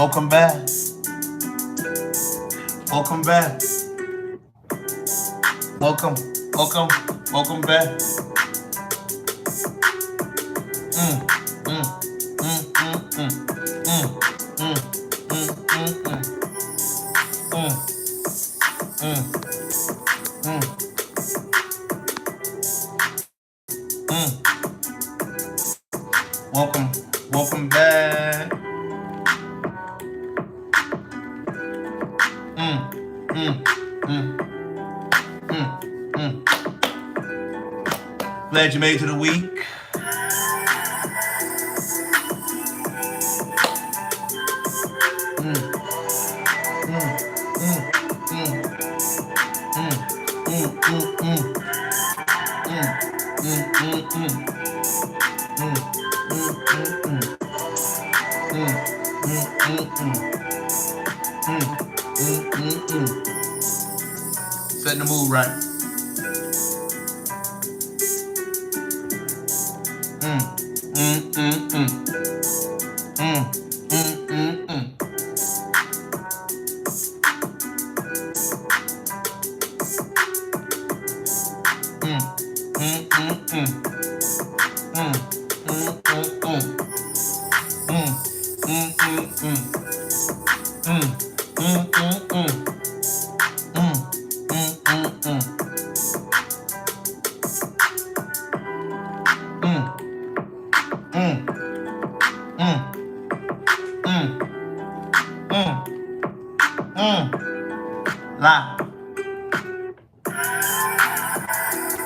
Welcome back. Welcome back. Welcome. Welcome. Welcome back. Mm, mm, mm, mm, mm, mm, mm, mm, mm, mm, mm, mm. Welcome. Welcome back. Mm, mm, mm, mm, mm. Glad you made it to the week. Mm, mm, mm, mm, mm, mm, mm, mm, mm, mm, mm, mm. Mm, mm, mm, mm, mm, mm, mm, mm, mm, mm. Setting the mood right. Mm, mm, mm, mm, mm, mm, mm, mm. Mm, mm, mm, mm. Mm, mm, mm, mm. Mm, mm, mm, mm. Mm, mm, mm, mm. Mm, mm, mm, mm. Mm, mm, mm, mm, mm, mm. La.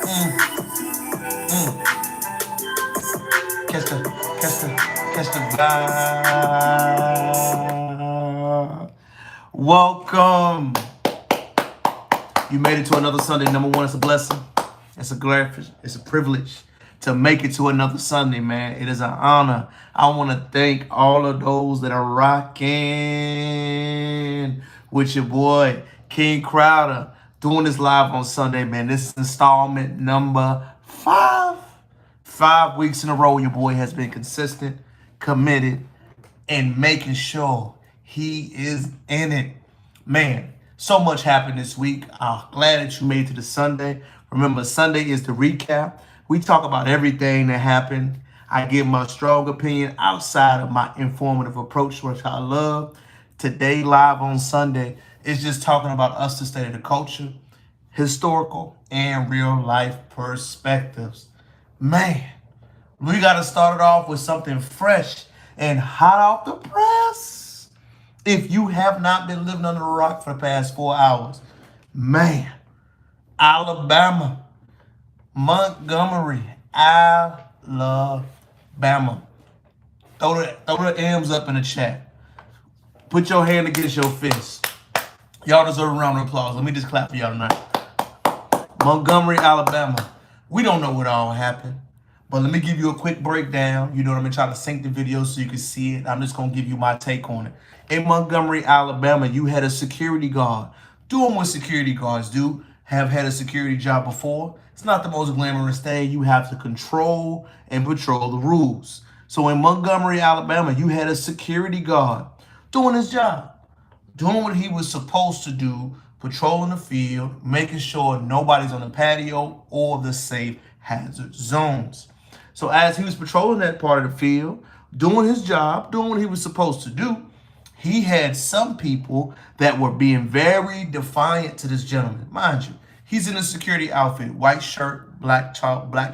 Mm, mm. Catch the, catch the, catch the vibe. Welcome. You made it to another Sunday. Number one, it's a blessing. It's a glorification. It's a privilege to make it to another Sunday, man. It is an honor. I want to thank all of those that are rocking with your boy, King Crowder, doing this live on Sunday, man. This is installment number 5. 5 weeks in a row, your boy has been consistent, committed, and making sure he is in it. Man, so much happened this week. I'm glad that you made it to the Sunday. Remember, Sunday is the recap. We talk about everything that happened. I give my strong opinion outside of my informative approach, which I love. Today, live on Sunday, is just talking about us, the state of the culture, historical and real life perspectives. Man, we got to start it off with something fresh and hot off the press. If you have not been living under a rock for the past 4 hours, man, Alabama, Montgomery, Alabama. Throw the M's up in the chat. Put your hand against your fist. Y'all deserve a round of applause. Let me just clap for y'all tonight. Montgomery, Alabama. We don't know what all happened, but let me give you a quick breakdown. You know what I'm going to try to sync the video so you can see it. I'm just going to give you my take on it. In Montgomery, Alabama, you had a security guard doing what security guards do, have had a security job before. It's not the most glamorous thing. You have to control and patrol the rules. So in Montgomery, Alabama, you had a security guard doing his job, doing what he was supposed to do, patrolling the field, making sure nobody's on the patio or the safe hazard zones. So as he was patrolling that part of the field, doing his job, doing what he was supposed to do, he had some people that were being very defiant to this gentleman. Mind you, he's in a security outfit, white shirt, black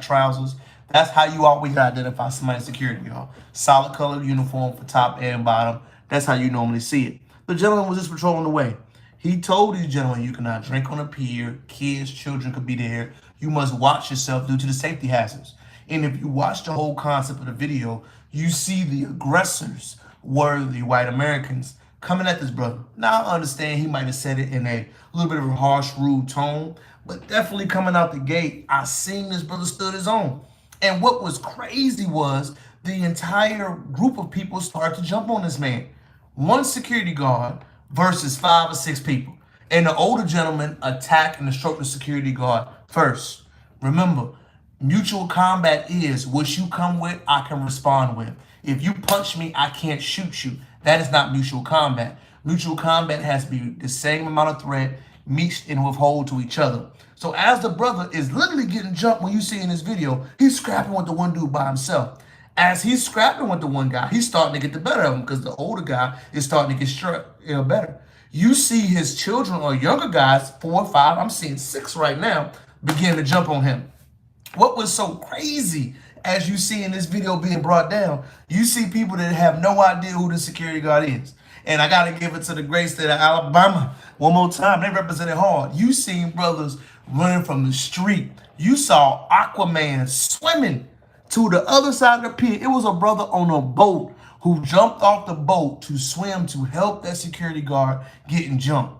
trousers. That's how you always identify somebody's security, y'all. Solid colored uniform for top and bottom. That's how you normally see it. The gentleman was just patrolling the way. He told these gentlemen you cannot drink on a pier. Kids, children could be there. You must watch yourself due to the safety hazards. And if you watch the whole concept of the video, you see the aggressors were the white Americans coming at this brother. Now, I understand he might have said it in a little bit of a harsh, rude tone, but definitely coming out the gate, I seen this brother stood his own. And what was crazy was the entire group of people started to jump on this man. One security guard versus 5 or 6 people. And the older gentleman attacked and stroked the security guard first. Remember, mutual combat is what you come with, I can respond with. If you punch me, I can't shoot you. That is not mutual combat. Mutual combat has to be the same amount of threat, meet and withhold to each other. So as the brother is literally getting jumped when you see in this video, he's scrapping with the one dude by himself. As he's scrapping with the one guy, he's starting to get the better of him because the older guy is starting to get better. You see his children or younger guys, 4 or 5, I'm seeing 6 right now, begin to jump on him. What was so crazy, as you see in this video being brought down, you see people that have no idea who the security guard is. And I got to give it to the great state of Alabama one more time. They represented hard. You seen brothers running from the street. You saw Aquaman swimming to the other side of the pier. It was a brother on a boat who jumped off the boat to swim to help that security guard getting jumped.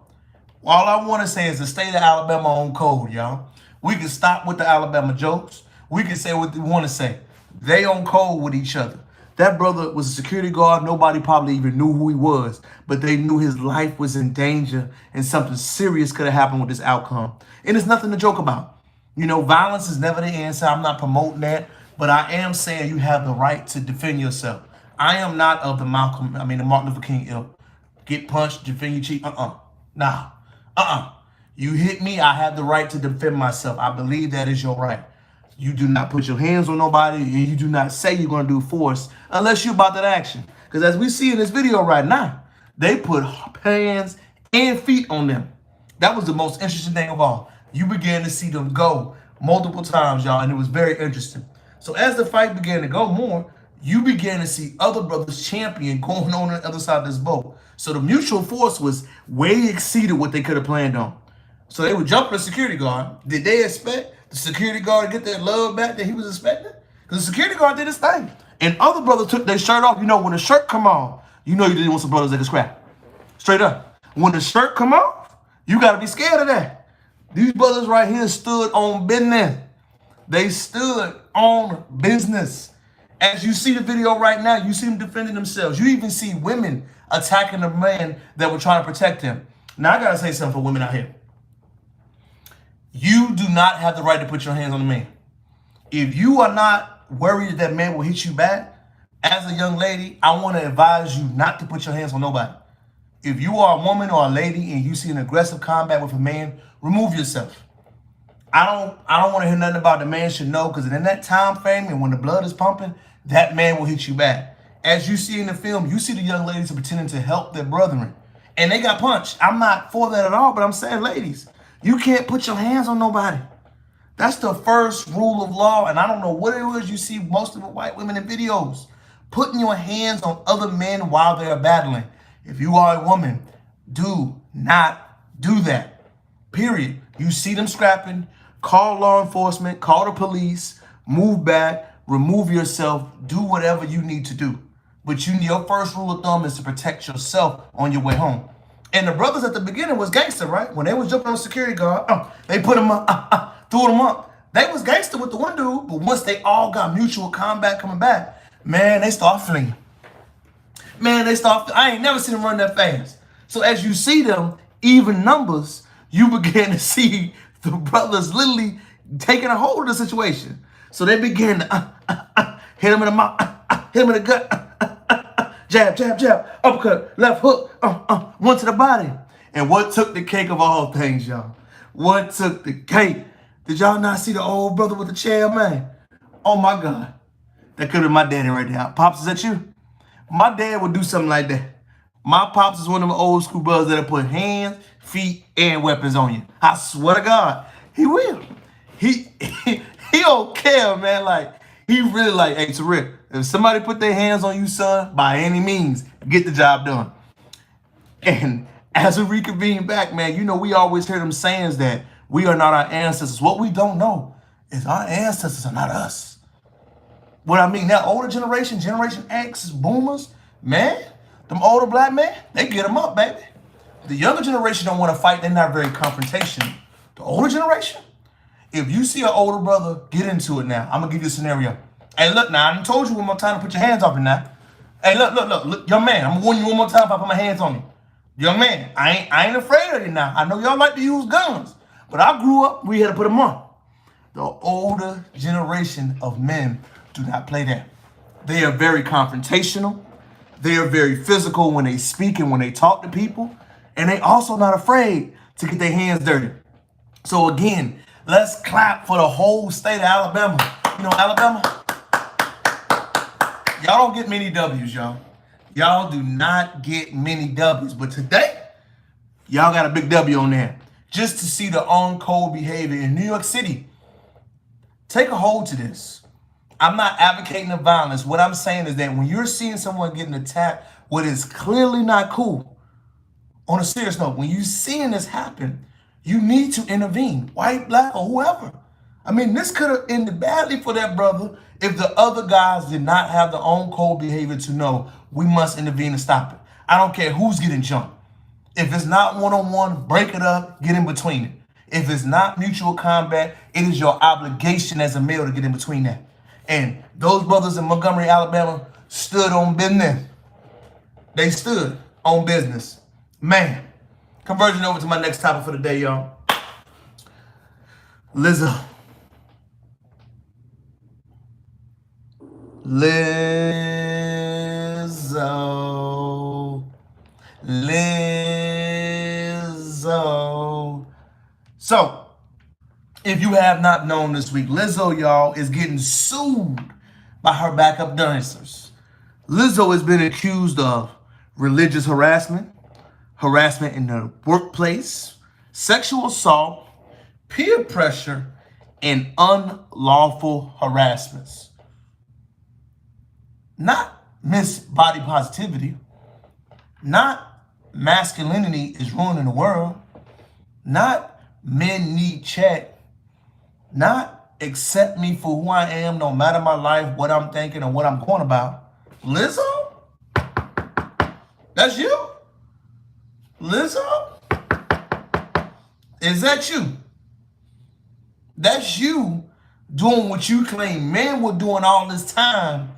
All I want to say is the state of Alabama on code, y'all. We can stop with the Alabama jokes. We can say what we want to say. They on code with each other. That brother was a security guard. Nobody probably even knew who he was, but they knew his life was in danger and something serious could have happened with this outcome. And it's nothing to joke about. You know, violence is never the answer. I'm not promoting that, but I am saying you have the right to defend yourself. I am not of the Martin Luther King ilk. Get punched, defend your cheek. Nah. You hit me, I have the right to defend myself. I believe that is your right. You do not put your hands on nobody, and you do not say you're going to do force unless you're about that action. Because as we see in this video right now, they put hands and feet on them. That was the most interesting thing of all. You began to see them go multiple times, y'all, and it was very interesting. So as the fight began to go more, you began to see other brothers champion going on the other side of this boat. So the mutual force was way exceeded what they could have planned on. So they would jump the security guard. Did they expect the security guard to get that love back that he was expecting? Because the security guard did his thing. And other brothers took their shirt off. You know, when the shirt come off, you know you didn't want some brothers that can scrap. Straight up. When the shirt come off, you got to be scared of that. These brothers right here stood on business. They stood on business. As you see the video right now, you see them defending themselves. You even see women attacking the men that were trying to protect him. Now, I got to say something for women out here. You do not have the right to put your hands on a man. If you are not worried that man will hit you back, as a young lady, I want to advise you not to put your hands on nobody. If you are a woman or a lady and you see an aggressive combat with a man, remove yourself. I don't want to hear nothing about the man should know, because in that time frame and when the blood is pumping, that man will hit you back. As you see in the film, you see the young ladies are pretending to help their brethren, and they got punched. I'm not for that at all, but I'm saying, ladies, you can't put your hands on nobody. That's the first rule of law, and I don't know what it is you see most of the white women in videos. Putting your hands on other men while they're battling. If you are a woman, do not do that. Period. You see them scrapping, call law enforcement, call the police, move back, remove yourself, do whatever you need to do. But your first rule of thumb is to protect yourself on your way home. And the brothers at the beginning was gangster, right? When they was jumping on security guard, they put them up, threw them up. They was gangster with the one dude, but once they all got mutual combat coming back, man, they start fleeing. I ain't never seen them run that fast. So as you see them, even numbers, you begin to see the brothers literally taking a hold of the situation. So they began to hit him in the mouth, hit him in the gut, jab, jab, jab, uppercut, left hook, one to the body. And what took the cake of all things, y'all? What took the cake? Did y'all not see the old brother with the chair, man? Oh my God. That could have been my daddy right there. Pops, is that you? My dad would do something like that. My pops is one of them old school brothers that'll put hands, feet, and weapons on you. I swear to God, he will. He don't care, man. Like, he really like, hey, Tariq, if somebody put their hands on you, son, by any means, get the job done. And as we reconvene back, man, you know, we always hear them sayings that we are not our ancestors. What we don't know is our ancestors are not us. What I mean, that older generation, Generation X, boomers, man, them older black men, they get them up, baby. The younger generation don't want to fight. They're not very confrontational. The older generation, if you see an older brother, get into it now. I'm going to give you a scenario. Hey, look, now, I done told you one more time to put your hands off it now. Hey, look, young man, I'm going to warn you one more time if I put my hands on you. Young man, I ain't afraid of you now. I know y'all like to use guns, but I grew up, we had to put them on. The older generation of men do not play that. They are very confrontational. They are very physical when they speak and when they talk to people. And they also not afraid to get their hands dirty. So again, let's clap for the whole state of Alabama. You know, Alabama, y'all don't get many W's, y'all. Y'all do not get many W's. But today, y'all got a big W on there. Just to see the on-code behavior in New York City. Take a hold to this. I'm not advocating the violence. What I'm saying is that when you're seeing someone getting attacked, what is clearly not cool, on a serious note, when you're seeing this happen, you need to intervene, white, black, or whoever. I mean, this could have ended badly for that brother if the other guys did not have their own code behavior to know we must intervene and stop it. I don't care who's getting jumped. If it's not one-on-one, break it up, get in between it. If it's not mutual combat, it is your obligation as a male to get in between that. And those brothers in Montgomery, Alabama stood on business. They stood on business. Man, converging over to my next topic for the day, y'all. Lizzo. So, if you have not known this week, Lizzo, y'all, is getting sued by her backup dancers. Lizzo has been accused of religious harassment, harassment in the workplace, sexual assault, peer pressure, and unlawful harassments. Not Miss Body Positivity, not masculinity is ruining the world, not men need check, not accept me for who I am, no matter my life, what I'm thinking, or what I'm going about. Lizzo? That's you? Lizzo? Is that you? That's you doing what you claim men were doing all this time.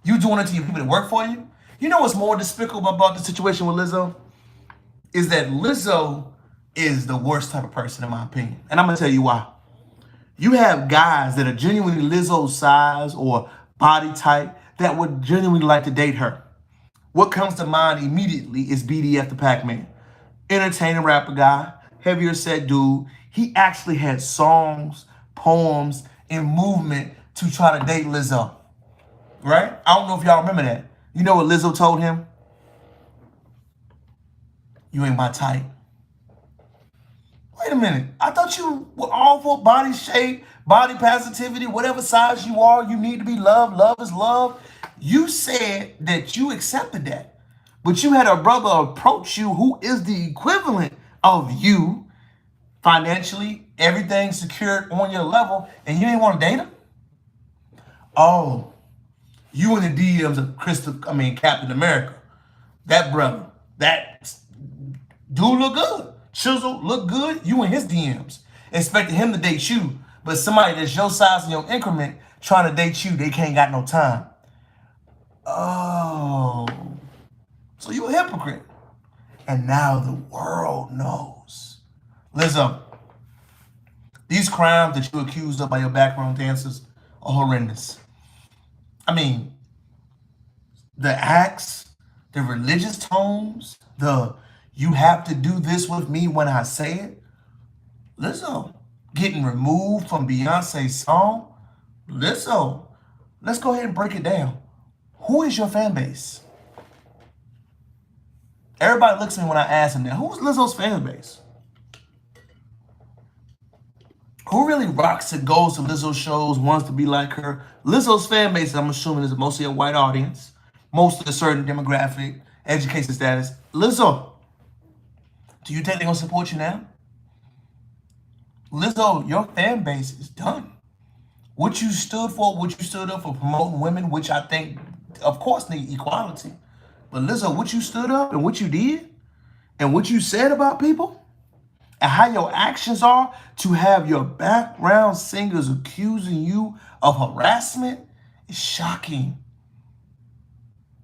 You doing it to your people that work for you? You know what's more despicable about the situation with Lizzo? Is that Lizzo is the worst type of person, in my opinion. And I'm going to tell you why. You have guys that are genuinely Lizzo's size or body type that would genuinely like to date her. What comes to mind immediately is BDF the Pac-Man. Entertaining rapper guy, heavier set dude. He actually had songs, poems, and movement to try to date Lizzo. Right? I don't know if y'all remember that. You know what Lizzo told him? You ain't my type. Wait a minute. I thought you were all for body shape, body positivity, whatever size you are, you need to be loved. Love is love. You said that you accepted that. But you had a brother approach you who is the equivalent of you, financially, everything secured on your level, and you didn't want to date him? Oh, you in the DMs of Captain America. That brother, that dude look good. Chisel look good. You in his DMs. Expecting him to date you, but somebody that's your size and your increment trying to date you, they can't got no time. Oh, so you a hypocrite. And now the world knows. Lizzo, these crimes that you accused of by your background dancers are horrendous. I mean, the acts, the religious tones, the you have to do this with me when I say it. Lizzo, getting removed from Beyonce's song. Lizzo, let's go ahead and break it down. Who is your fan base? Everybody looks at me when I ask them that. Who's Lizzo's fan base? Who really rocks and goes to Lizzo shows, wants to be like her? Lizzo's fan base, I'm assuming, is mostly a white audience, mostly a certain demographic, education status. Lizzo, do you think they're going to support you now? Lizzo, your fan base is done. What you stood for, what you stood up for promoting women, which I think, of course, need equality. But Lizzo, what you stood up and what you did and what you said about people and how your actions are to have your background singers accusing you of harassment is shocking.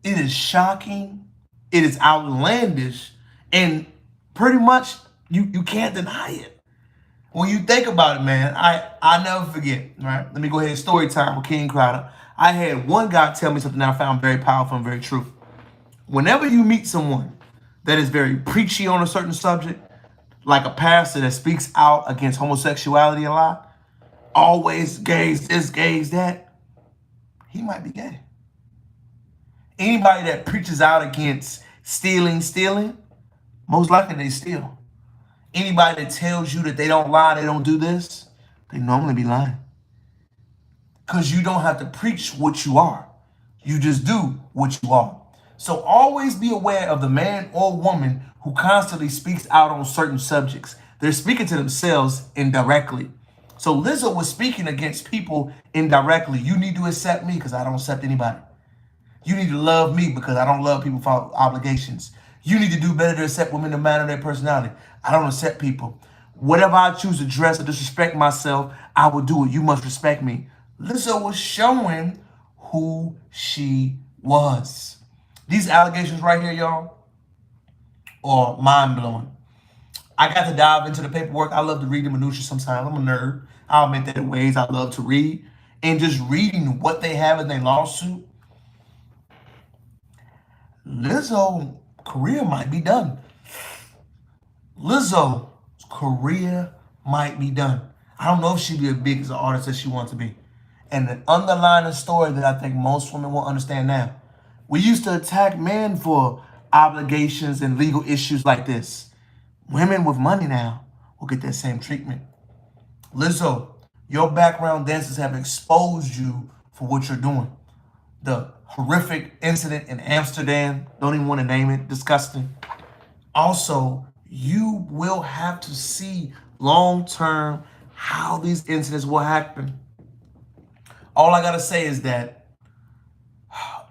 It is shocking. It is outlandish. And pretty much you can't deny it. When you think about it, man, I never forget, right? Let me go ahead and story time with King Crowder. I had one guy tell me something that I found very powerful and very true. Whenever you meet someone that is very preachy on a certain subject, like a pastor that speaks out against homosexuality a lot, always gays this, gays that, he might be gay. Anybody that preaches out against stealing, most likely they steal. Anybody that tells you that they don't lie, they don't do this, they normally be lying. Because you don't have to preach what you are. You just do what you are. So always be aware of the man or woman who constantly speaks out on certain subjects. They're speaking to themselves indirectly. So Lizzo was speaking against people indirectly. You need to accept me because I don't accept anybody. You need to love me because I don't love people for obligations. You need to do better to accept women no matter their personality. I don't accept people. Whatever I choose to dress or disrespect myself, I will do it. You must respect me. Lizzo was showing who she was. These allegations right here, y'all, are mind-blowing. I got to dive into the paperwork. I love to read the minutiae sometimes. I'm a nerd. I'll admit that in ways I love to read. And just reading what they have in their lawsuit, Lizzo's career might be done. Lizzo's career might be done. I don't know if she'll be as big as an artist as she wants to be. And the underlying story that I think most women won't understand now. We used to attack men for obligations and legal issues like this. Women with money now will get that same treatment. Lizzo, your background dancers have exposed you for what you're doing. The horrific incident in Amsterdam, don't even want to name it, disgusting. Also, you will have to see long-term how these incidents will happen. All I gotta say is that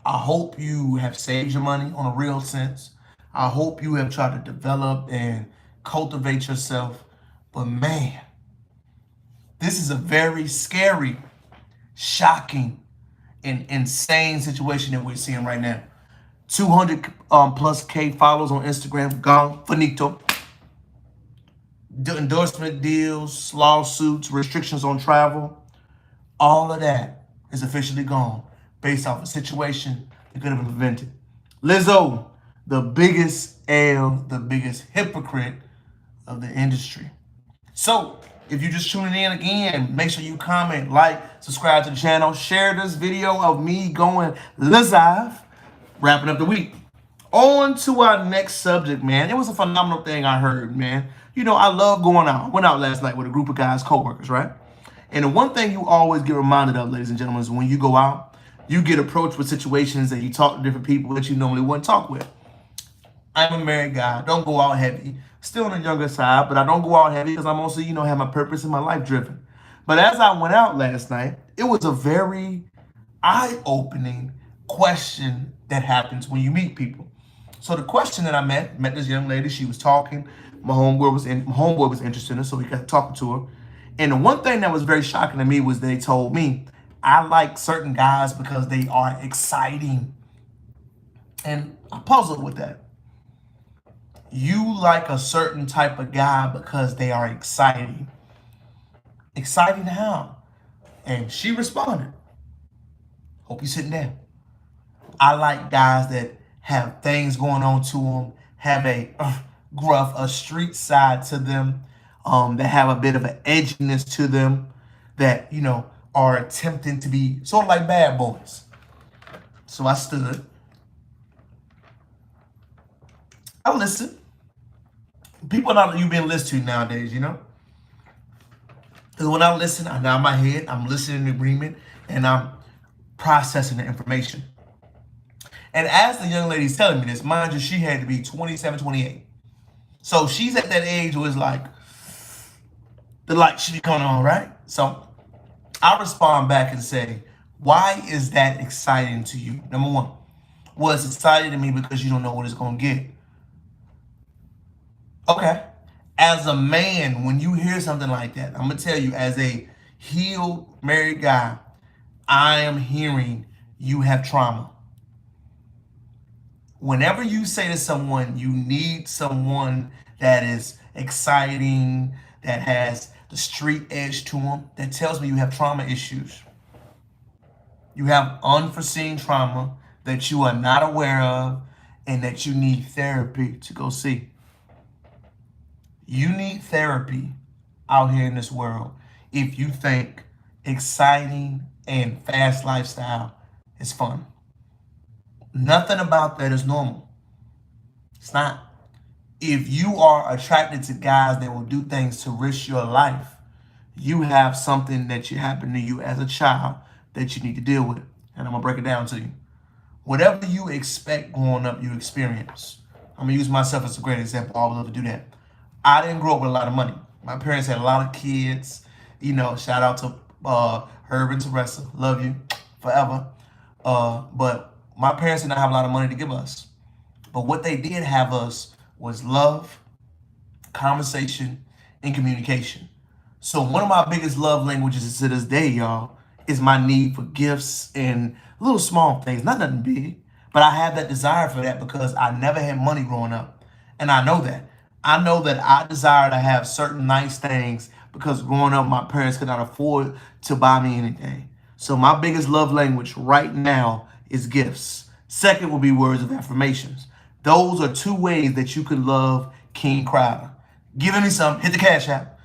I hope you have saved your money on a real sense. I hope you have tried to develop and cultivate yourself. But man, this is a very scary, shocking, and insane situation that we're seeing right now. 200 plus K followers on Instagram, gone, finito. Endorsement deals, lawsuits, restrictions on travel, all of that is officially gone based off a situation that could have been prevented. Lizzo, the biggest L, the biggest hypocrite of the industry. So, if you're just tuning in again, make sure you comment, like, subscribe to the channel, share this video of me going Lizzo, wrapping up the week. On to our next subject, man. It was a phenomenal thing I heard, man. You know, I love going out. I went out last night with a group of guys, co-workers, right? And the one thing you always get reminded of, ladies and gentlemen, is when you go out, you get approached with situations and you talk to different people that you normally wouldn't talk with. I'm a married guy. Don't go out heavy. Still on the younger side, but I don't go out heavy because I'm also, have my purpose and my life driven. But as I went out last night, it was a very eye-opening question that happens when you meet people. So the question that I met this young lady. She was talking. My homeboy was interested in her, so we got talking to her. And the one thing that was very shocking to me was they told me, I like certain guys because they are exciting. And I puzzled with that. You like a certain type of guy because they are exciting. Exciting how? And she responded, hope you're sitting there. I like guys that have things going on to them, have a gruff, a street side to them, that have a bit of an edginess to them, that, are attempting to be sort of like bad boys. So I stood. I listened. People not you being listened to nowadays, Because when I listen, I nod my head, I'm listening in agreement, and I'm processing the information. And as the young lady's telling me this, mind you, she had to be 27, 28. So she's at that age where it's like, the light should be coming on, right? So I respond back and say, why is that exciting to you? Number one, well, it's exciting to me because you don't know what it's going to get. Okay. As a man, when you hear something like that, I'm going to tell you, as a healed married guy, I am hearing you have trauma. Whenever you say to someone, you need someone that is exciting, that has the street edge to them, that tells me you have trauma issues. You have unforeseen trauma that you are not aware of, and that you need therapy to go see. You need therapy out here in this world if you think exciting and fast lifestyle is fun. Nothing about that is normal. It's not. If you are attracted to guys that will do things to risk your life, you have something that happened to you as a child that you need to deal with. And I'm going to break it down to you. Whatever you expect growing up, you experience. I'm going to use myself as a great example. I would love to do that. I didn't grow up with a lot of money. My parents had a lot of kids. Shout out to Herb and Teresa. Love you forever. But my parents did not have a lot of money to give us. But what they did have us was love, conversation, and communication. So one of my biggest love languages to this day, y'all, is my need for gifts and little small things, not nothing big. But I have that desire for that because I never had money growing up. And I know that. I know that I desire to have certain nice things because growing up, my parents could not afford to buy me anything. So my biggest love language right now is gifts. Second will be words of affirmations. Those are two ways that you can love King Crowder. Giving me some, hit the cash app.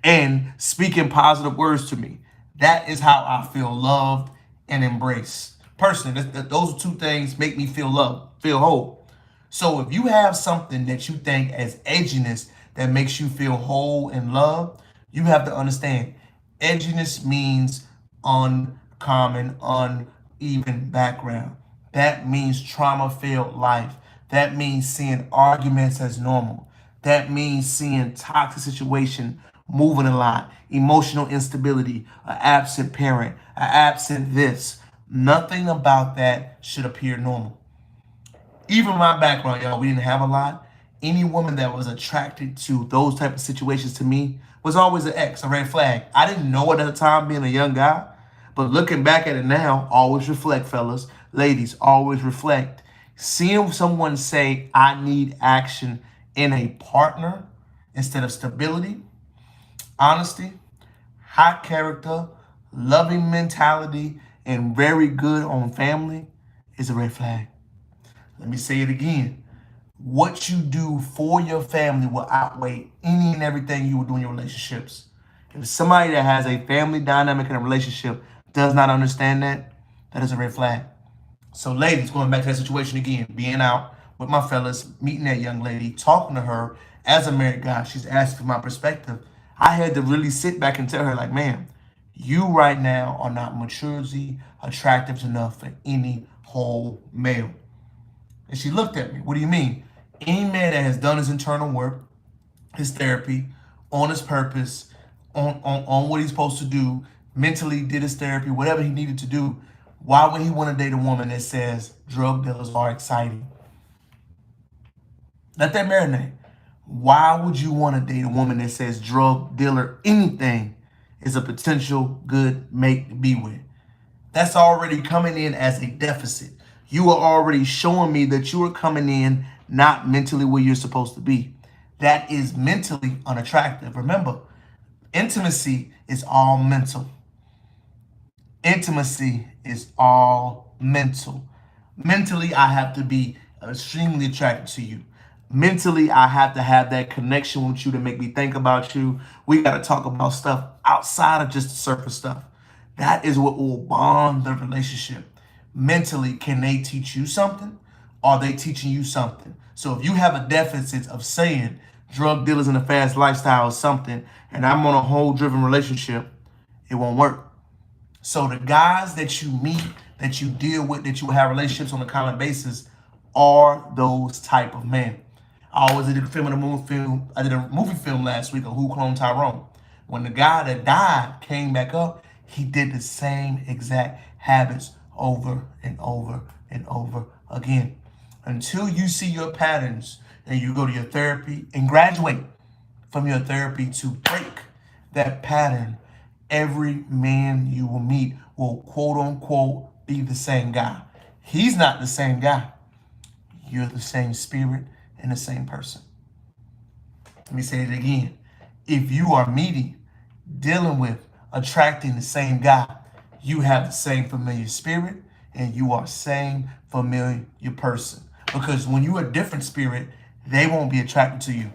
And speaking positive words to me. That is how I feel loved and embraced. Personally, those two things make me feel loved, feel whole. So if you have something that you think as edginess that makes you feel whole and loved, you have to understand edginess means uncommon, uneven background. That means trauma-filled life. That means seeing arguments as normal. That means seeing toxic situation moving a lot, emotional instability, an absent parent, an absent this. Nothing about that should appear normal. Even my background, y'all, we didn't have a lot. Any woman that was attracted to those type of situations to me was always an X, a red flag. I didn't know it at the time being a young guy, but looking back at it now, always reflect, fellas. Ladies, always reflect. Seeing someone say, I need action in a partner instead of stability, honesty, high character, loving mentality, and very good on family is a red flag. Let me say it again. What you do for your family will outweigh any and everything you will do in your relationships. If somebody that has a family dynamic in a relationship does not understand that, that is a red flag. So ladies, going back to that situation again, being out with my fellas, meeting that young lady, talking to her as a married guy, she's asking for my perspective. I had to really sit back and tell her, like, man, you right now are not maturely attractive enough for any whole male. And she looked at me. What do you mean? Any man that has done his internal work, his therapy, on his purpose, on what he's supposed to do, mentally did his therapy, whatever he needed to do, why would he want to date a woman that says drug dealers are exciting? Let that marinate. Why would you want to date a woman that says drug dealer anything is a potential good mate to be with? That's already coming in as a deficit. You are already showing me that you are coming in not mentally where you're supposed to be. That is mentally unattractive. Remember, intimacy is all mental. Intimacy is all mental. Mentally, I have to be extremely attracted to you. Mentally, I have to have that connection with you to make me think about you. We got to talk about stuff outside of just the surface stuff. That is what will bond the relationship. Mentally, can they teach you something? Are they teaching you something? So if you have a deficit of saying drug dealers in a fast lifestyle is something, and I'm on a whole driven relationship, it won't work. So the guys that you meet, that you deal with, that you have relationships on a common basis, are those type of men. I always did I did a movie film last week of Who Cloned Tyrone. When the guy that died came back up, he did the same exact habits over and over and over again. Until you see your patterns and you go to your therapy and graduate from your therapy to break that pattern, every man you will meet will quote unquote be the same guy. He's not the same guy. You're the same spirit and the same person. Let me say it again. If you are meeting, dealing with, attracting the same guy, you have the same familiar spirit and you are same familiar person. Because when you're a different spirit, they won't be attracted to you.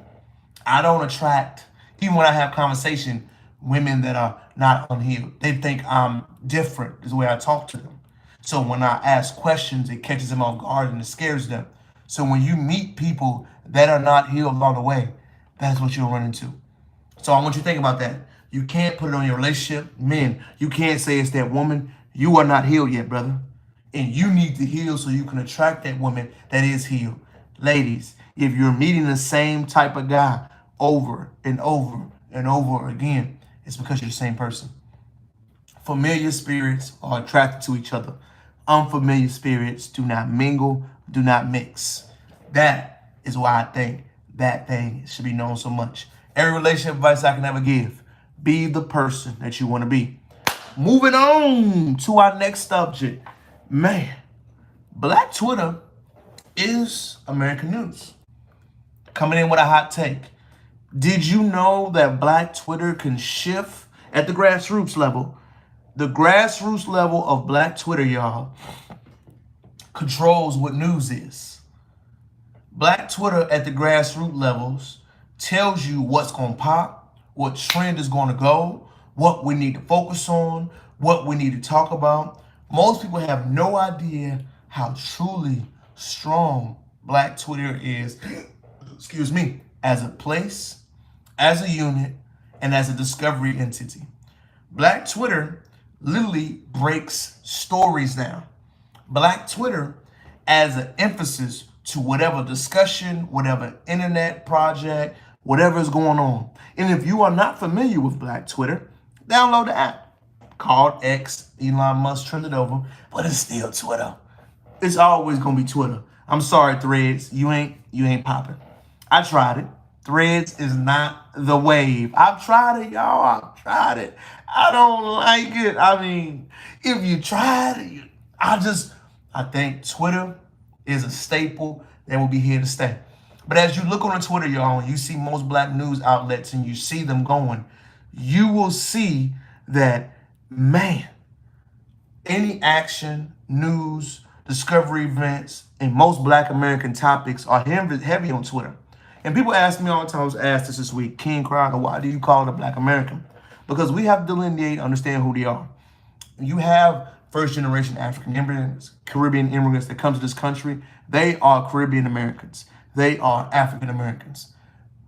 I don't attract, even when I have conversation, women that are not unhealed. They think I'm different is the way I talk to them. So when I ask questions, it catches them off guard and it scares them. So when you meet people that are not healed along the way, that's what you'll run into. So I want you to think about that. You can't put it on your relationship. Men, you can't say it's that woman. You are not healed yet, brother. And you need to heal so you can attract that woman that is healed. Ladies, if you're meeting the same type of guy over and over and over again, it's because you're the same person. Familiar spirits are attracted to each other. Unfamiliar spirits do not mingle, do not mix. That is why I think that thing should be known so much. Every relationship advice I can ever give, be the person that you want to be. Moving on to our next subject. Man, Black Twitter is American news. Coming in with a hot take. Did you know that Black Twitter can shift at the grassroots level? The grassroots level of Black Twitter, y'all, controls what news is. Black Twitter at the grassroots levels tells you what's going to pop, what trend is going to go, what we need to focus on, what we need to talk about. Most people have no idea how truly strong Black Twitter is, excuse me, as a place, as a unit, and as a discovery entity. Black Twitter literally breaks stories down. Black Twitter adds an emphasis to whatever discussion, whatever internet project, whatever is going on. And if you are not familiar with Black Twitter, download the app called X. Elon Musk turned it over, but it's still Twitter. It's always gonna be Twitter. I'm sorry, Threads. You ain't popping. I tried it. Threads is not the wave. I've tried it, y'all. I've tried it. I don't like it. I mean, if you tried it, I think Twitter is a staple that will be here to stay. But as you look on Twitter, y'all, and you see most Black news outlets and you see them going, you will see that, man, any action, news, discovery events, and most Black American topics are heavy on Twitter. And people ask me all the time, I was asked this week, King Crowder, why do you call it a Black American? Because we have to delineate, understand who they are. You have first-generation African immigrants, Caribbean immigrants that come to this country. They are Caribbean Americans. They are African Americans.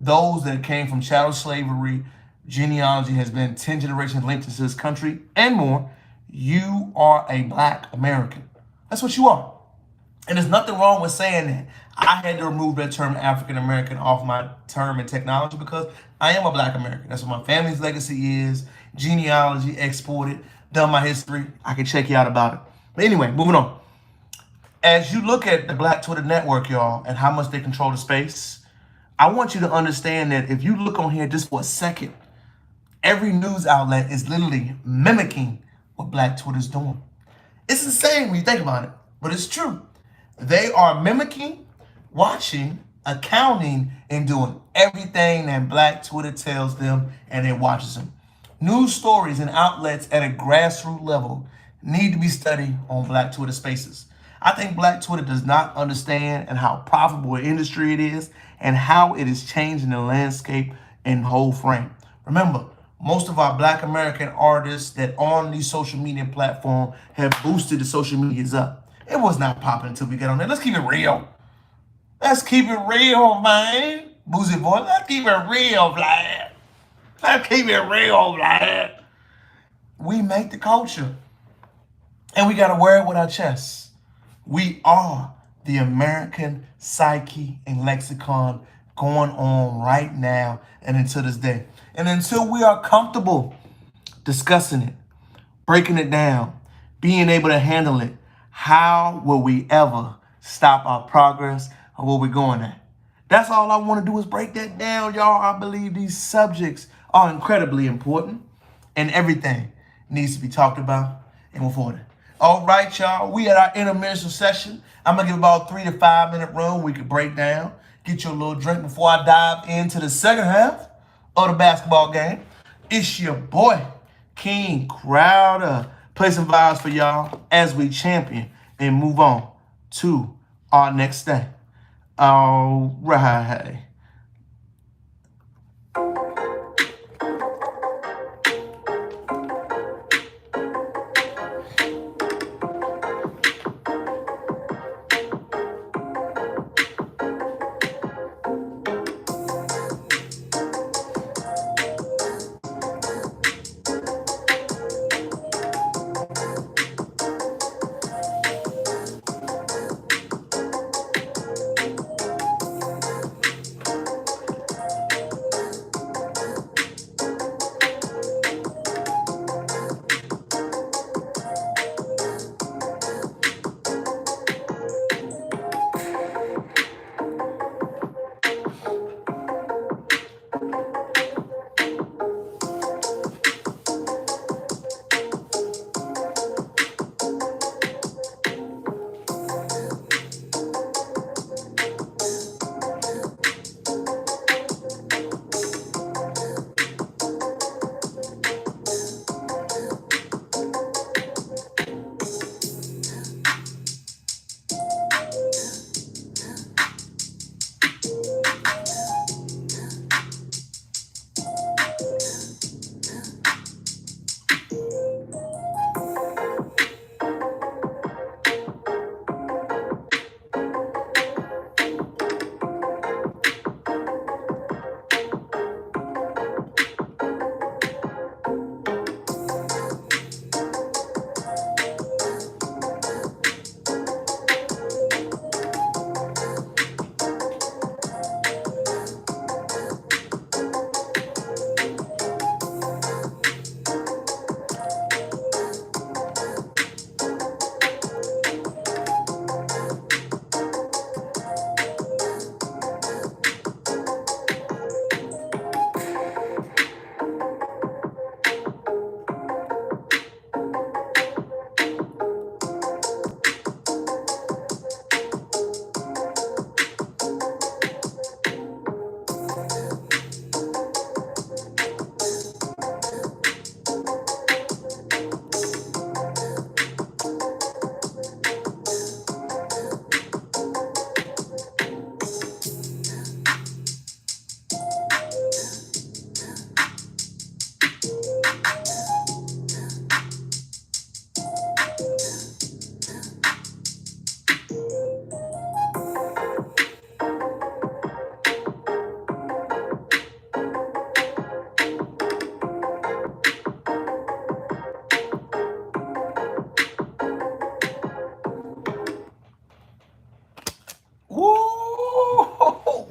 Those that came from chattel slavery, genealogy has been 10 generations linked to this country and more. You are a Black American. That's what you are. And there's nothing wrong with saying that. I had to remove that term African American off my term in technology because I am a Black American. That's what my family's legacy is. Genealogy, exported, done my history. I can check you out about it. But anyway, moving on. As you look at the Black Twitter network, y'all, and how much they control the space, I want you to understand that if you look on here just for a second, every news outlet is literally mimicking what Black Twitter's doing. It's insane when you think about it, but it's true. They are mimicking, watching, accounting, and doing everything that Black Twitter tells them and it watches them. News stories and outlets at a grassroots level need to be studied on Black Twitter spaces. I think Black Twitter does not understand and how profitable an industry it is and how it is changing the landscape and whole frame. Remember, most of our Black American artists that on these social media platforms have boosted the social medias up. It was not popping until we got on there. Let's keep it real. Let's keep it real, man. Boozy boy, let's keep it real, Vlad. Let's keep it real, Vlad. We make the culture. And we got to wear it with our chests. We are the American psyche and lexicon going on right now and until this day. And until we are comfortable discussing it, breaking it down, being able to handle it, how will we ever stop our progress or where we're going at? That's all I want to do is break that down, y'all. I believe these subjects are incredibly important and everything needs to be talked about and move forward. All right, y'all. We at our intermission session. I'm going to give about a 3 to 5 minute run. We could break down, get you a little drink before I dive into the second half of the basketball game. It's your boy, King Crowder. Play some vibes for y'all as we champion and move on to our next day. All right.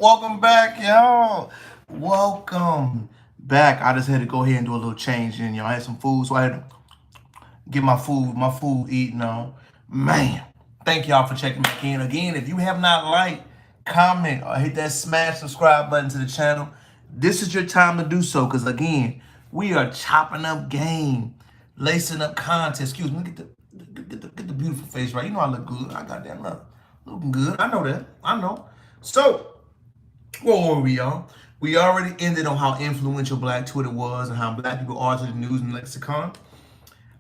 Welcome back, y'all. Welcome back. I just had to go ahead and do a little change in, y'all. I had some food, so I had to get my food eaten on. Man, thank y'all for checking back in. Again, if you have not liked, comment, or hit that smash subscribe button to the channel, this is your time to do so. Because again, we are chopping up game, lacing up content. Excuse me, get the beautiful face right. You know I look good. I got that look. Looking good. I know that. I know. So, where were we, y'all? We already ended on how influential Black Twitter was and how Black people are to the news and lexicon.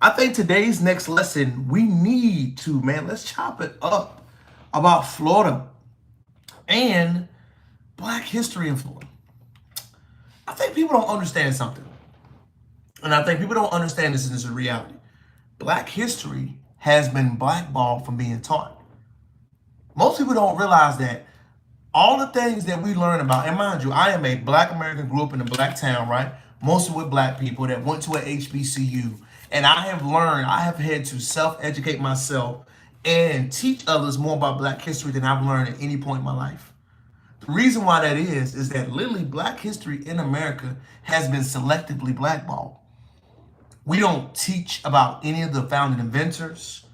I think today's next lesson, we need to, man, let's chop it up about Florida and Black history in Florida. I think people don't understand something. And I think people don't understand this, and this is a reality. Black history has been blackballed from being taught. Most people don't realize that all the things that we learn about, and mind you, I am a Black American, grew up in a Black town, right? Mostly with Black people that went to a HBCU. And I have had to self-educate myself and teach others more about Black history than I've learned at any point in my life. The reason why that is that literally Black history in America has been selectively blackballed. We don't teach about any of the founding inventors,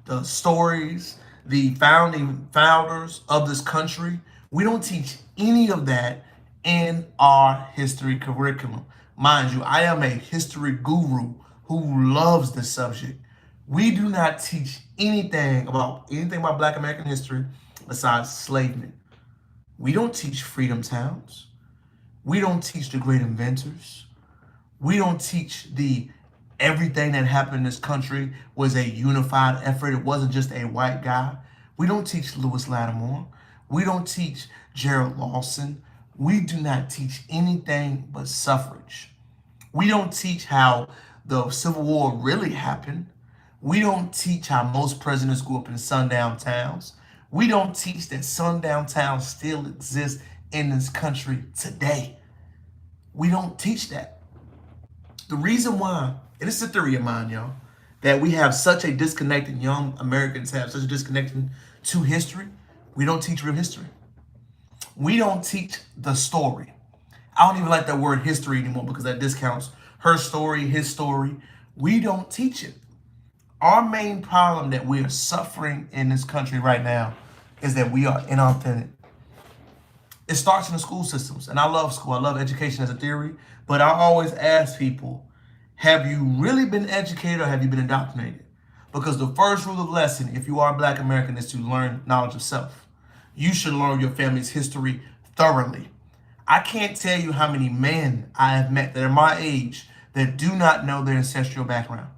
the stories, the founders of this country. We don't teach any of that in our history curriculum. Mind you, I am a history guru who loves the subject. We do not teach anything about Black American history besides enslavement. We don't teach freedom towns. We don't teach the great inventors. We don't teach the everything that happened in this country was a unified effort. It wasn't just a white guy. We don't teach Lewis Lattimore. We don't teach Gerald Lawson. We do not teach anything but suffrage. We don't teach how the Civil War really happened. We don't teach how most presidents grew up in sundown towns. We don't teach that sundown towns still exist in this country today. We don't teach that. The reason why, and it's a theory of mine, y'all, that we have such a disconnect, and young Americans have such a disconnect to history, we don't teach real history. We don't teach the story. I don't even like that word history anymore because that discounts her story, his story. We don't teach it. Our main problem that we are suffering in this country right now is that we are inauthentic. It starts in the school systems. And I love school. I love education as a theory. But I always ask people, have you really been educated or have you been indoctrinated? Because the first rule of lesson, if you are a Black American, is to learn knowledge of self. You should learn your family's history thoroughly. I can't tell you how many men I have met that are my age that do not know their ancestral background.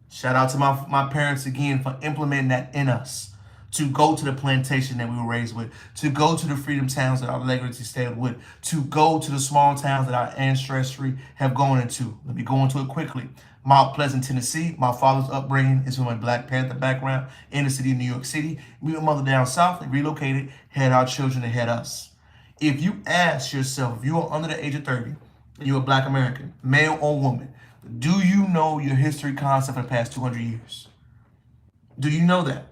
Shout out to my parents again for implementing that in us. To go to the plantation that we were raised with, to go to the freedom towns that our legacy stayed with, to go to the small towns that our ancestry have gone into. Let me go into it quickly. Mount Pleasant, Tennessee. My father's upbringing is from a Black Panther background in the city of New York City. Me and my mother down south, they relocated, had our children, and had us. If you ask yourself, if you are under the age of 30, and you're a Black American, male or woman, do you know your history concept for the past 200 years? Do you know that?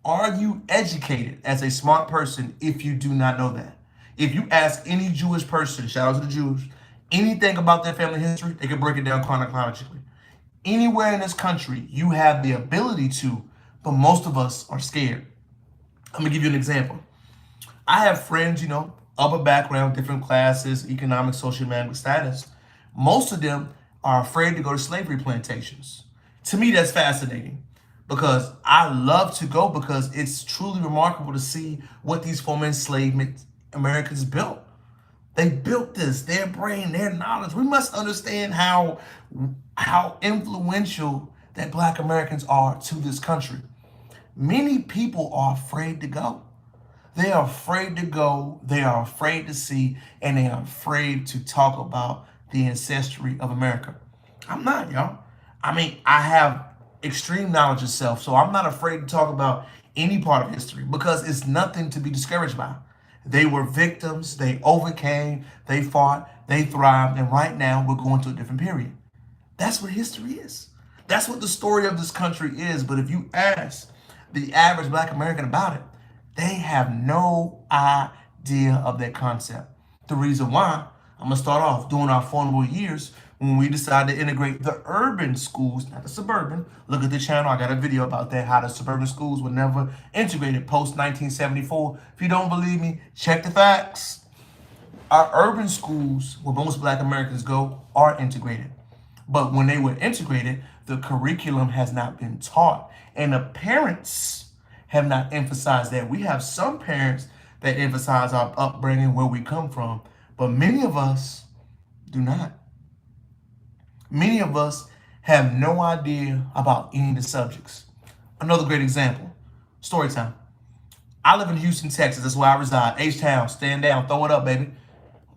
Are you educated as a smart person if you do not know that? If you ask any Jewish person, shout out to the Jews, anything about their family history, they can break it down chronologically. Anywhere in this country, you have the ability to, but most of us are scared. I'm gonna give you an example. I have friends, upper background, different classes, economic, social, status. Most of them are afraid to go to slavery plantations. To me, that's fascinating because I love to go because it's truly remarkable to see what these former enslavement Americans built. They built this, their brain, their knowledge. We must understand how influential that Black Americans are to this country. Many people are afraid to go. They are afraid to go, they are afraid to see, and they are afraid to talk about the ancestry of America. I'm not, y'all. I have extreme knowledge of self, so I'm not afraid to talk about any part of history because it's nothing to be discouraged by. They were victims, they overcame, they fought, they thrived, and right now we're going to a different period. That's what history is. That's what the story of this country is. But if you ask the average Black American about it, they have no idea of that concept. The reason why, I'm going to start off during our formative years when we decided to integrate the urban schools, not the suburban. Look at the channel. I got a video about that, how the suburban schools were never integrated post-1974. If you don't believe me, check the facts. Our urban schools, where most Black Americans go, are integrated. But when they were integrated, the curriculum has not been taught. And the parents have not emphasized that. We have some parents that emphasize our upbringing, where we come from, but many of us do not. Many of us have no idea about any of the subjects. Another great example, story time. I live in Houston, Texas. That's where I reside. H-Town, stand down, throw it up, baby.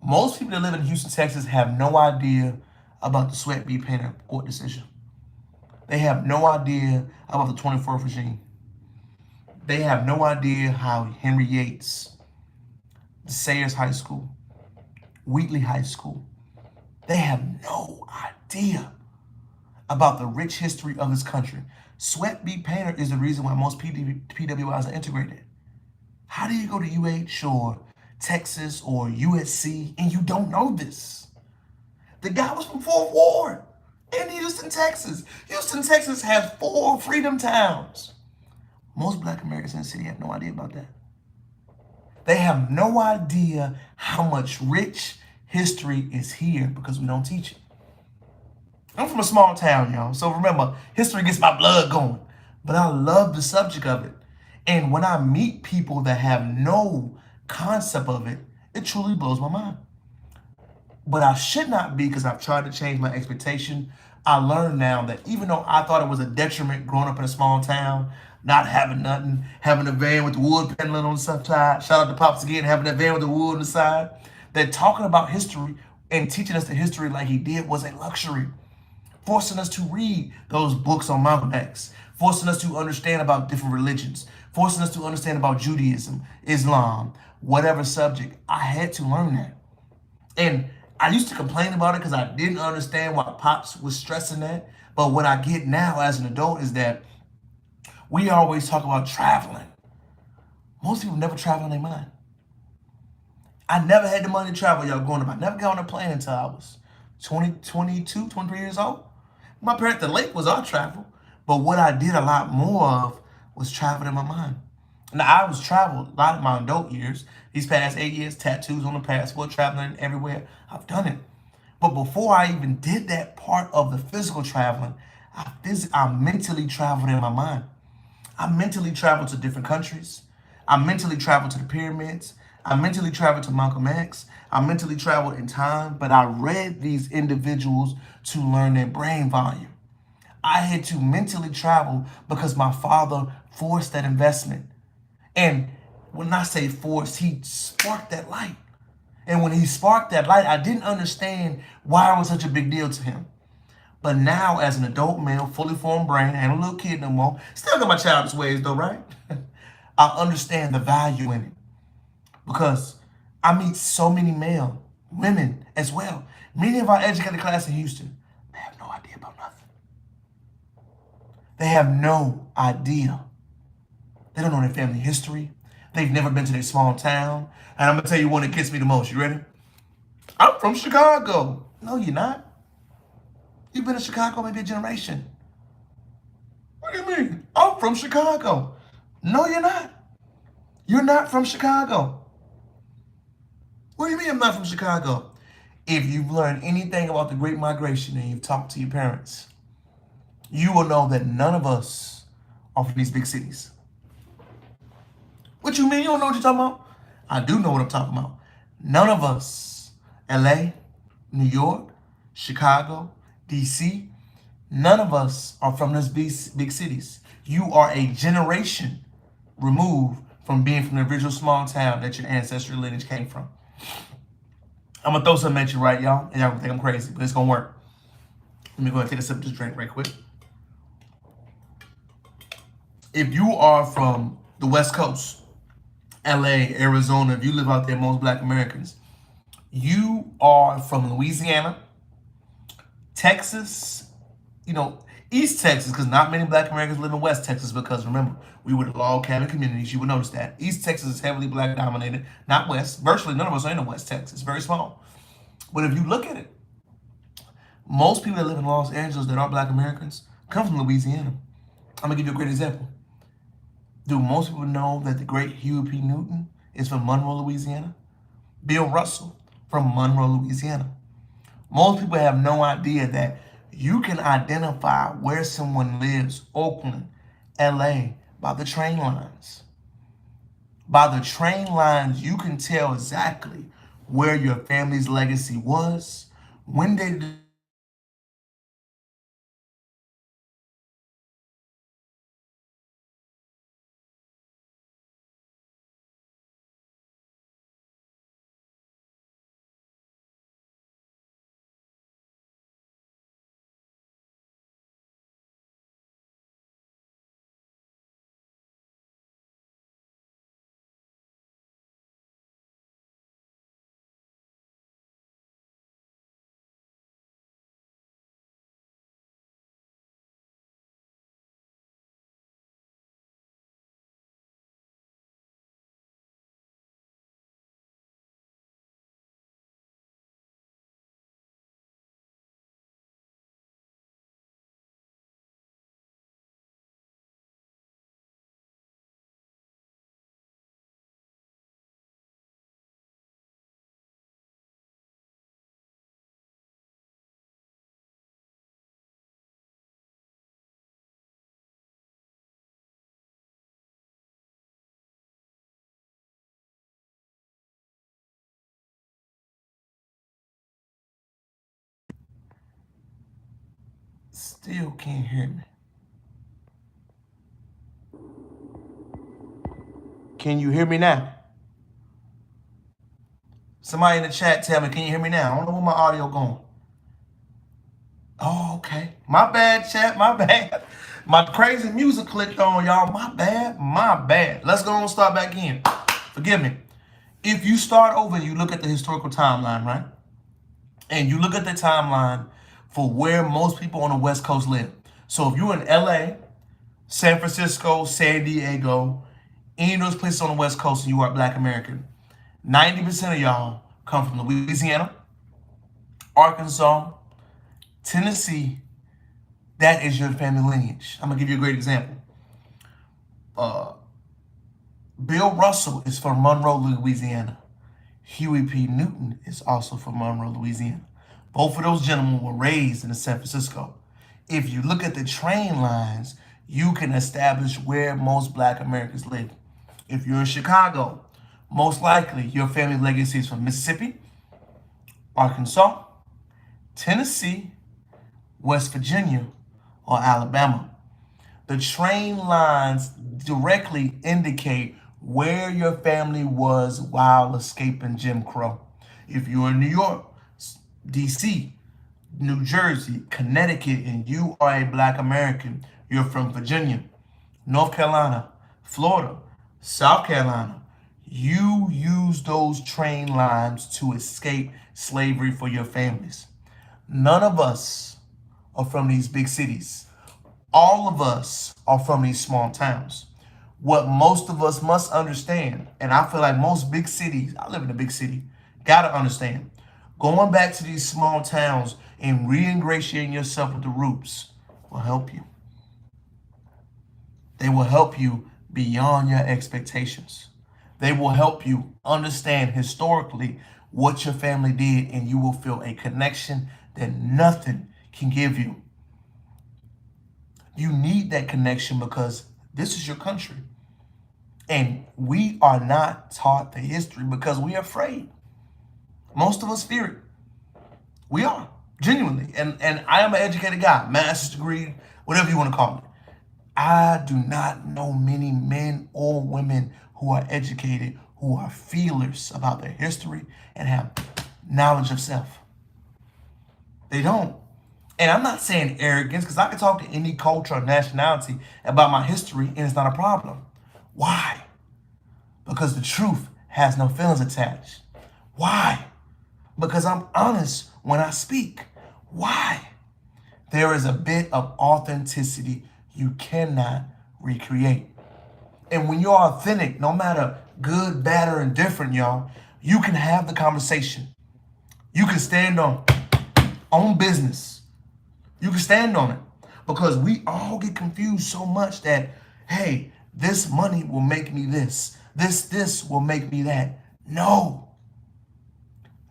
Most people that live in Houston, Texas have no idea about the Sweat B. Painter court decision. They have no idea about the 24th regime. They have no idea how Henry Yates, the Sayers High School, Wheatley High School, they have no idea about the rich history of this country. Sweat B. Painter is the reason why most PWIs are integrated. How do you go to UH or Texas or USC and you don't know this? The guy was from Fourth Ward in Houston, Texas. Houston, Texas has 4 freedom towns. Most Black Americans in the city have no idea about that. They have no idea how much rich history is here because we don't teach it. I'm from a small town, y'all. So remember, history gets my blood going. But I love the subject of it. And when I meet people that have no concept of it, it truly blows my mind. But I should not be, because I've tried to change my expectation. I learned now that even though I thought it was a detriment growing up in a small town, not having nothing, having a van with the wood peddling on the side. Shout out to Pops again, having that van with the wood on the side. That talking about history and teaching us the history like he did was a luxury, forcing us to read those books on Malcolm X, forcing us to understand about different religions, forcing us to understand about Judaism, Islam, whatever subject. I had to learn that. And I used to complain about it because I didn't understand why Pops was stressing that. But what I get now as an adult is that we always talk about traveling. Most people never travel in their mind. I never had the money to travel, y'all, growing up. I never got on a plane until I was 20, 22, 23 years old. My parents, the lake was our travel. But what I did a lot more of was travel in my mind. Now, I was traveled a lot in my adult years. These past 8 years, tattoos on the passport, traveling everywhere. I've done it. But before I even did that part of the physical traveling, I mentally traveled in my mind. I mentally traveled to different countries. I mentally traveled to the pyramids. I mentally traveled to Malcolm X. I mentally traveled in time, but I read these individuals to learn their brain volume. I had to mentally travel because my father forced that investment. And when I say forced, he sparked that light. And when he sparked that light, I didn't understand why it was such a big deal to him. But now, as an adult male, fully formed brain, and a little kid no more, still got my childish ways though, right? I understand the value in it because I meet so many male, women as well. Many of our educated class in Houston, they have no idea about nothing. They have no idea. They don't know their family history. They've never been to their small town. And I'm gonna tell you one that gets me the most. You ready? I'm from Chicago. No, you're not. You've been in Chicago maybe a generation. What do you mean? I'm from Chicago. No, you're not. You're not from Chicago. What do you mean I'm not from Chicago? If you've learned anything about the Great Migration and you've talked to your parents, you will know that none of us are from these big cities. What you mean you don't know what you're talking about? I do know what I'm talking about. None of us, LA, New York, Chicago, DC, none of us are from those big cities. You are a generation removed from being from the original small town that your ancestral lineage came from. I'm gonna throw something at you, right, y'all? And y'all gonna think I'm crazy, but it's gonna work. Let me go ahead and take a sip of this drink right quick. If you are from the West Coast, LA, Arizona, if you live out there, most black Americans, you are from Louisiana, Texas, you know, East Texas, because not many black Americans live in West Texas, because remember, we were the log cabin communities. You would notice that. East Texas is heavily black dominated, not West. Virtually none of us are in West Texas. Very small. But if you look at it, most people that live in Los Angeles that are black Americans come from Louisiana. I'm gonna give you a great example. Do most people know that the great Huey P. Newton is from Monroe, Louisiana? Bill Russell from Monroe, Louisiana. Most people have no idea that you can identify where someone lives, Oakland, LA, by the train lines. By the train lines, you can tell exactly where your family's legacy was, when they still can't hear me. Can you hear me now? Somebody in the chat tell me, can you hear me now? I don't know where my audio going. Oh, okay. My bad, chat. My bad. My crazy music clicked on, y'all. My bad. My bad. Let's go and start back in. Forgive me. If you start over and you look at the historical timeline, right? And you look at the timeline for where most people on the West Coast live. So if you're in LA, San Francisco, San Diego, any of those places on the West Coast and you are Black American, 90% of y'all come from Louisiana, Arkansas, Tennessee. That is your family lineage. I'm going to give you a great example. Bill Russell is from Monroe, Louisiana. Huey P. Newton is also from Monroe, Louisiana. Both of those gentlemen were raised in San Francisco. If you look at the train lines, you can establish where most Black Americans live. If you're in Chicago, most likely your family legacy is from Mississippi, Arkansas, Tennessee, West Virginia, or Alabama. The train lines directly indicate where your family was while escaping Jim Crow. If you're in New York, DC, New Jersey, Connecticut, and you are a Black American, you're from Virginia, North Carolina, Florida, South Carolina, you use those train lines to escape slavery for your families. None of us are from these big cities. All of us are from these small towns. What most of us must understand, and I feel like most big cities, I live in a big city, gotta understand, going back to these small towns and re-ingratiating yourself with the roots will help you. They will help you beyond your expectations. They will help you understand historically what your family did, and you will feel a connection that nothing can give you. You need that connection because this is your country. And we are not taught the history because we are afraid. Most of us fear it. We are, genuinely. And I am an educated guy, master's degree, whatever you want to call it. I do not know many men or women who are educated, who are feelers about their history and have knowledge of self. They don't. And I'm not saying arrogance, because I can talk to any culture or nationality about my history and it's not a problem. Why? Because the truth has no feelings attached. Why? Because I'm honest when I speak. Why? There is a bit of authenticity you cannot recreate. And when you're authentic, no matter good, bad, or indifferent, y'all, you can have the conversation. You can stand on business. You can stand on it, because we all get confused so much that, hey, this money will make me this. This will make me that. No.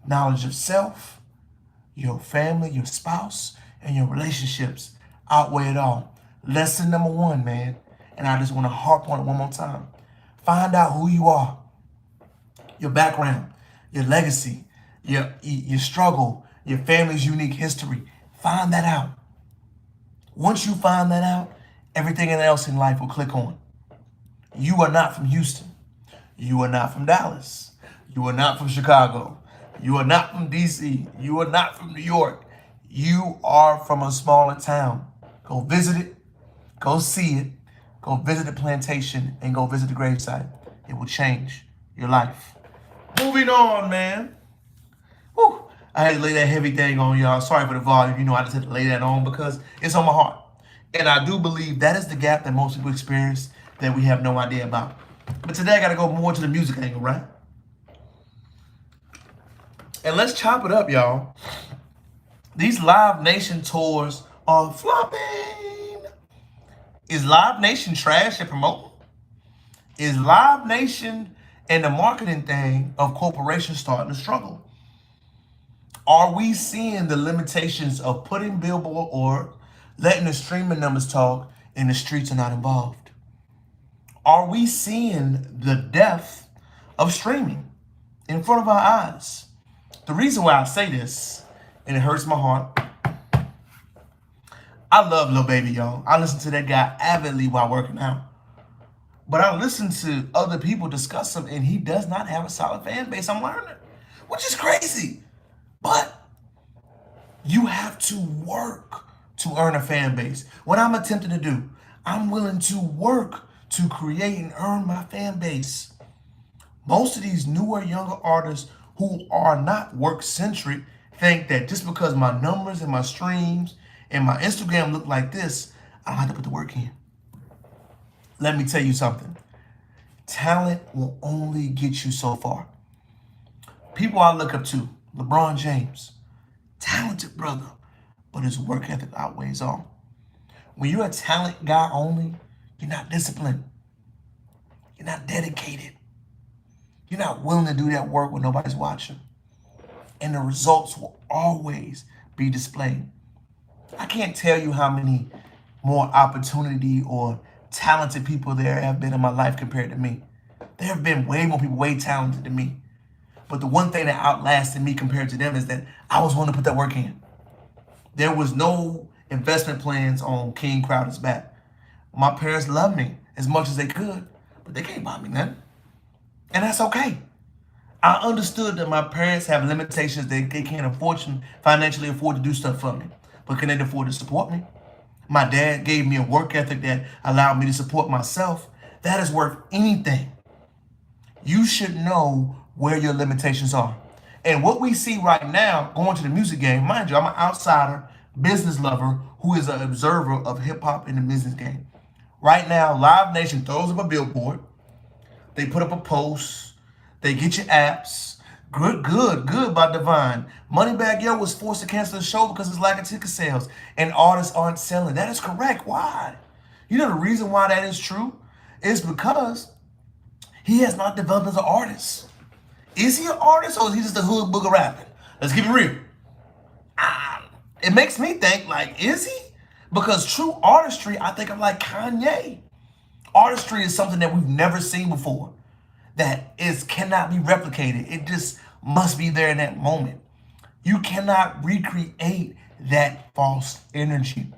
Knowledge of self, your family, your spouse, and your relationships outweigh it all. Lesson number 1, man, and I just want to harp on it one more time. Find out who you are, your background, your legacy, your struggle, your family's unique history. Find that out. Once you find that out, everything else in life will click on. You are not from Houston. You are not from Dallas. You are not from Chicago. You are not from DC. You are not from New York. You are from a smaller town. Go visit it. Go see it. Go visit the plantation and go visit the gravesite. It will change your life. Moving on, man. Whew. I had to lay that heavy thing on y'all. Sorry for the volume. You know, I just had to lay that on because it's on my heart. And I do believe that is the gap that most people experience that we have no idea about. But today I got to go more to the music angle, right? And let's chop it up, y'all. These Live Nation tours are flopping. Is Live Nation trash at promoting? Is Live Nation and the marketing thing of corporations starting to struggle? Are we seeing the limitations of putting billboard or letting the streaming numbers talk and the streets are not involved? Are we seeing the death of streaming in front of our eyes? The reason why I say this, and it hurts my heart, I love Lil Baby, y'all. I listen to that guy avidly while working out. But I listen to other people discuss him, and he does not have a solid fan base. I'm learning, which is crazy. But you have to work to earn a fan base. What I'm attempting to do, I'm willing to work to create and earn my fan base. Most of these newer, younger artists who are not work-centric think that just because my numbers and my streams and my Instagram look like this, I don't have to put the work in. Let me tell you something. Talent will only get you so far. People I look up to, LeBron James, talented brother, but his work ethic outweighs all. When you're a talent guy only, you're not disciplined. You're not dedicated. You're not willing to do that work when nobody's watching. And the results will always be displayed. I can't tell you how many more opportunity or talented people there have been in my life compared to me. There have been way more people way talented than me. But the one thing that outlasted me compared to them is that I was willing to put that work in. There was no investment plans on King Crowder's back. My parents loved me as much as they could, but they can't buy me nothing. And that's okay. I understood that my parents have limitations. They can't financially afford to do stuff for me. But can they afford to support me? My dad gave me a work ethic that allowed me to support myself. That is worth anything. You should know where your limitations are. And what we see right now, going to the music game, mind you, I'm an outsider, business lover, who is an observer of hip hop in the business game. Right now, Live Nation throws up a billboard. They put up a post. They get your apps. Good by Divine. Moneybagg Yo was forced to cancel the show because of his lack of ticket sales. And artists aren't selling. That is correct. Why? You know the reason why that is true is because he has not developed as an artist. Is he an artist or is he just a hood booger rapping? Let's keep it real. It makes me think, like, is he? Because true artistry, I think of like Kanye. Artistry is something that we've never seen before. That cannot be replicated. It just must be there in that moment. You cannot recreate that false energy.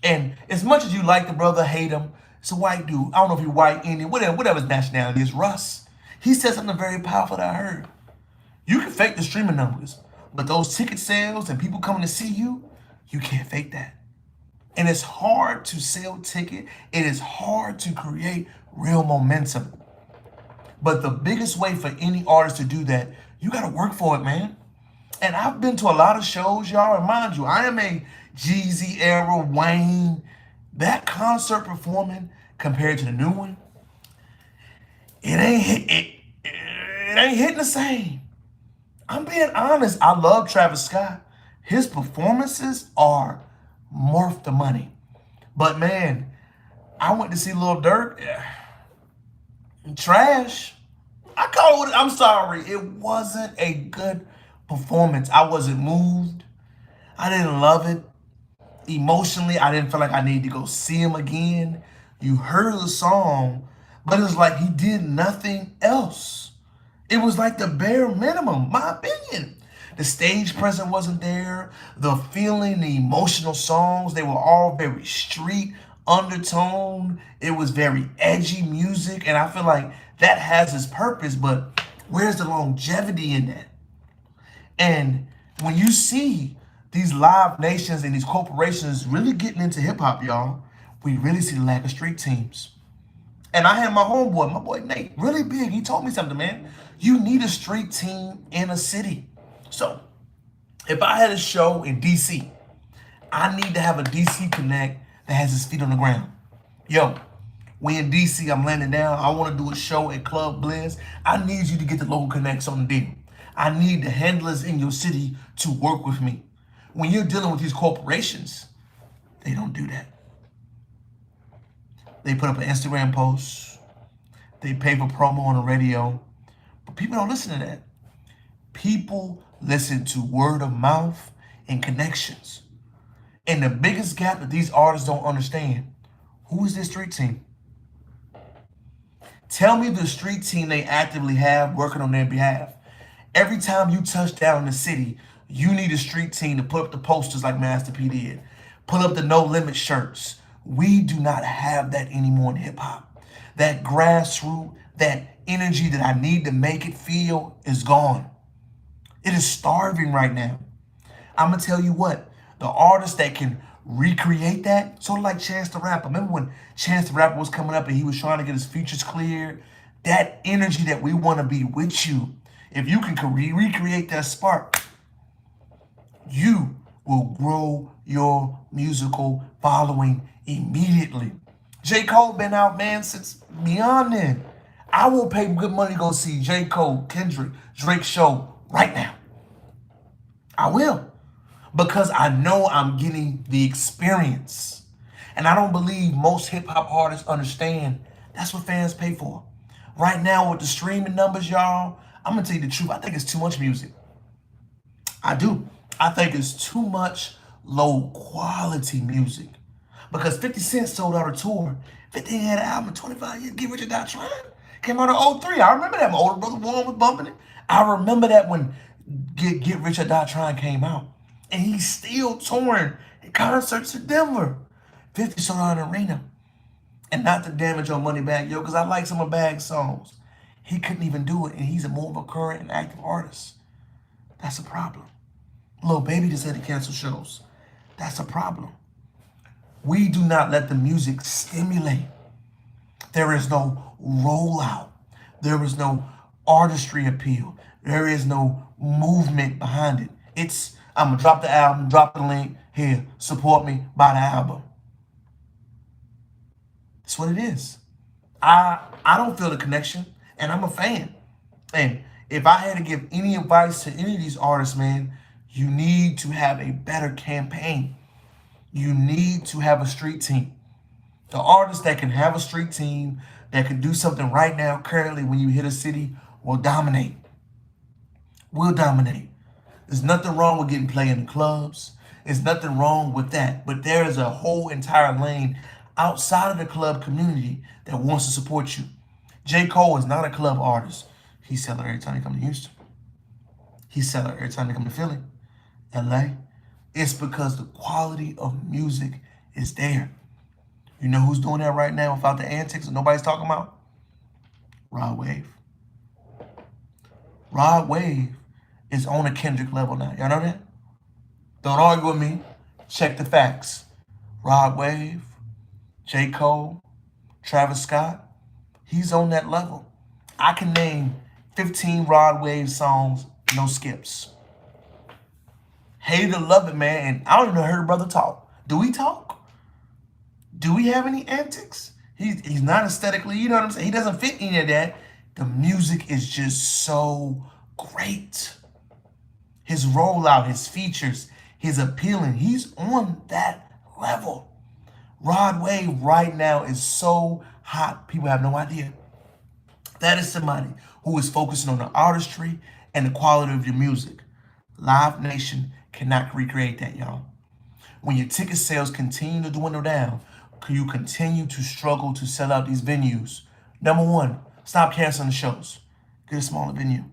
And as much as you like the brother, hate him, it's a white dude. I don't know if he's white, Indian, whatever his nationality is, Russ. He said something very powerful that I heard. You can fake the streaming numbers, but those ticket sales and people coming to see you, you can't fake that. And it's hard to sell ticket. It is hard to create real momentum. But the biggest way for any artist to do that, you got to work for it, man. And I've been to a lot of shows, y'all. And mind you, I am a Jeezy era, Wayne. That concert performing compared to the new one, it ain't hitting the same. I'm being honest. I love Travis Scott. His performances are worth the money. But man, I went to see Lil Durk. Trash. I call it. I'm sorry. It wasn't a good performance. I wasn't moved. I didn't love it. Emotionally, I didn't feel like I needed to go see him again. You heard the song, but it was like he did nothing else. It was like the bare minimum, my opinion. The stage presence wasn't there. The feeling, the emotional songs, they were all very street undertone. It was very edgy music, and I feel like that has its purpose, but where's the longevity in that? And when you see these live nations and these corporations really getting into hip-hop, y'all, we really see the lack of street teams. And I had my homeboy, my boy Nate, really big. He told me something, man. You need a street team in a city. So if I had a show in DC, I need to have a DC connect that has his feet on the ground. Yo, we in DC, I'm landing down. I want to do a show at Club Blizz. I need you to get the local connects on the deal. I need the handlers in your city to work with me. When you're dealing with these corporations, they don't do that. They put up an Instagram post. They pay for promo on the radio. But people don't listen to that. People listen to word of mouth and connections. And the biggest gap that these artists don't understand, who is this street team? Tell me the street team they actively have working on their behalf. Every time you touch down in the city, you need a street team to put up the posters like Master P did. Put up the No Limit shirts. We do not have that anymore in hip hop. that grassroots, that energy that I need to make it feel is gone. It is starving right now. I'm gonna tell you what, the artists that can recreate that, sort of like Chance the Rapper. Remember when Chance the Rapper was coming up and he was trying to get his features cleared? That energy that we want to be with you. If you can recreate that spark, you will grow your musical following immediately. J. Cole been out, man, since beyond then. I will pay good money to go see J. Cole, Kendrick, Drake show right now. I will. Because I know I'm getting the experience. And I don't believe most hip-hop artists understand that's what fans pay for. Right now with the streaming numbers, y'all, I'm going to tell you the truth. I think it's too much music. I do. I think it's too much low-quality music. Because 50 Cent sold out a tour. 50 had an album, 25 years, Get Rich or Die Trying. Came out in 03. I remember that. My older brother Warren was bumping it. I remember that when Get Rich or Die Trying came out. And he's still touring in concerts in Denver. 50 sold out an arena. And not to damage your money bag, yo, because I like some of Bag's songs. He couldn't even do it, and he's a more of a current and active artist. That's a problem. Lil Baby just had to cancel shows. That's a problem. We do not let the music stimulate. There is no rollout. There is no artistry appeal. There is no movement behind it. It's, I'm going to drop the album, drop the link, here, support me, buy the album. That's what it is. I don't feel the connection, and I'm a fan. And if I had to give any advice to any of these artists, man, you need to have a better campaign. You need to have a street team. The artists that can have a street team, that can do something right now, currently, when you hit a city, will dominate. Will dominate. There's nothing wrong with getting played in the clubs. There's nothing wrong with that. But there is a whole entire lane outside of the club community that wants to support you. J. Cole is not a club artist. He sells it every time he comes to Houston. He sells it every time he comes to Philly, LA. It's because the quality of music is there. You know who's doing that right now without the antics that nobody's talking about? Rod Wave. Rod Wave is on a Kendrick level now. Y'all know that? Don't argue with me. Check the facts. Rod Wave, J. Cole, Travis Scott, he's on that level. I can name 15 Rod Wave songs, no skips. Hate it or love it, man. And I don't even hear the brother talk. Do we talk? Do we have any antics? He's not aesthetically, you know what I'm saying? He doesn't fit any of that. The music is just so great. His rollout, his features, his appealing, he's on that level. Rod Wave right now is so hot, people have no idea. That is somebody who is focusing on the artistry and the quality of your music. Live Nation cannot recreate that, y'all. When your ticket sales continue to dwindle down, you continue to struggle to sell out these venues. Number one, stop canceling the shows. Get a smaller venue.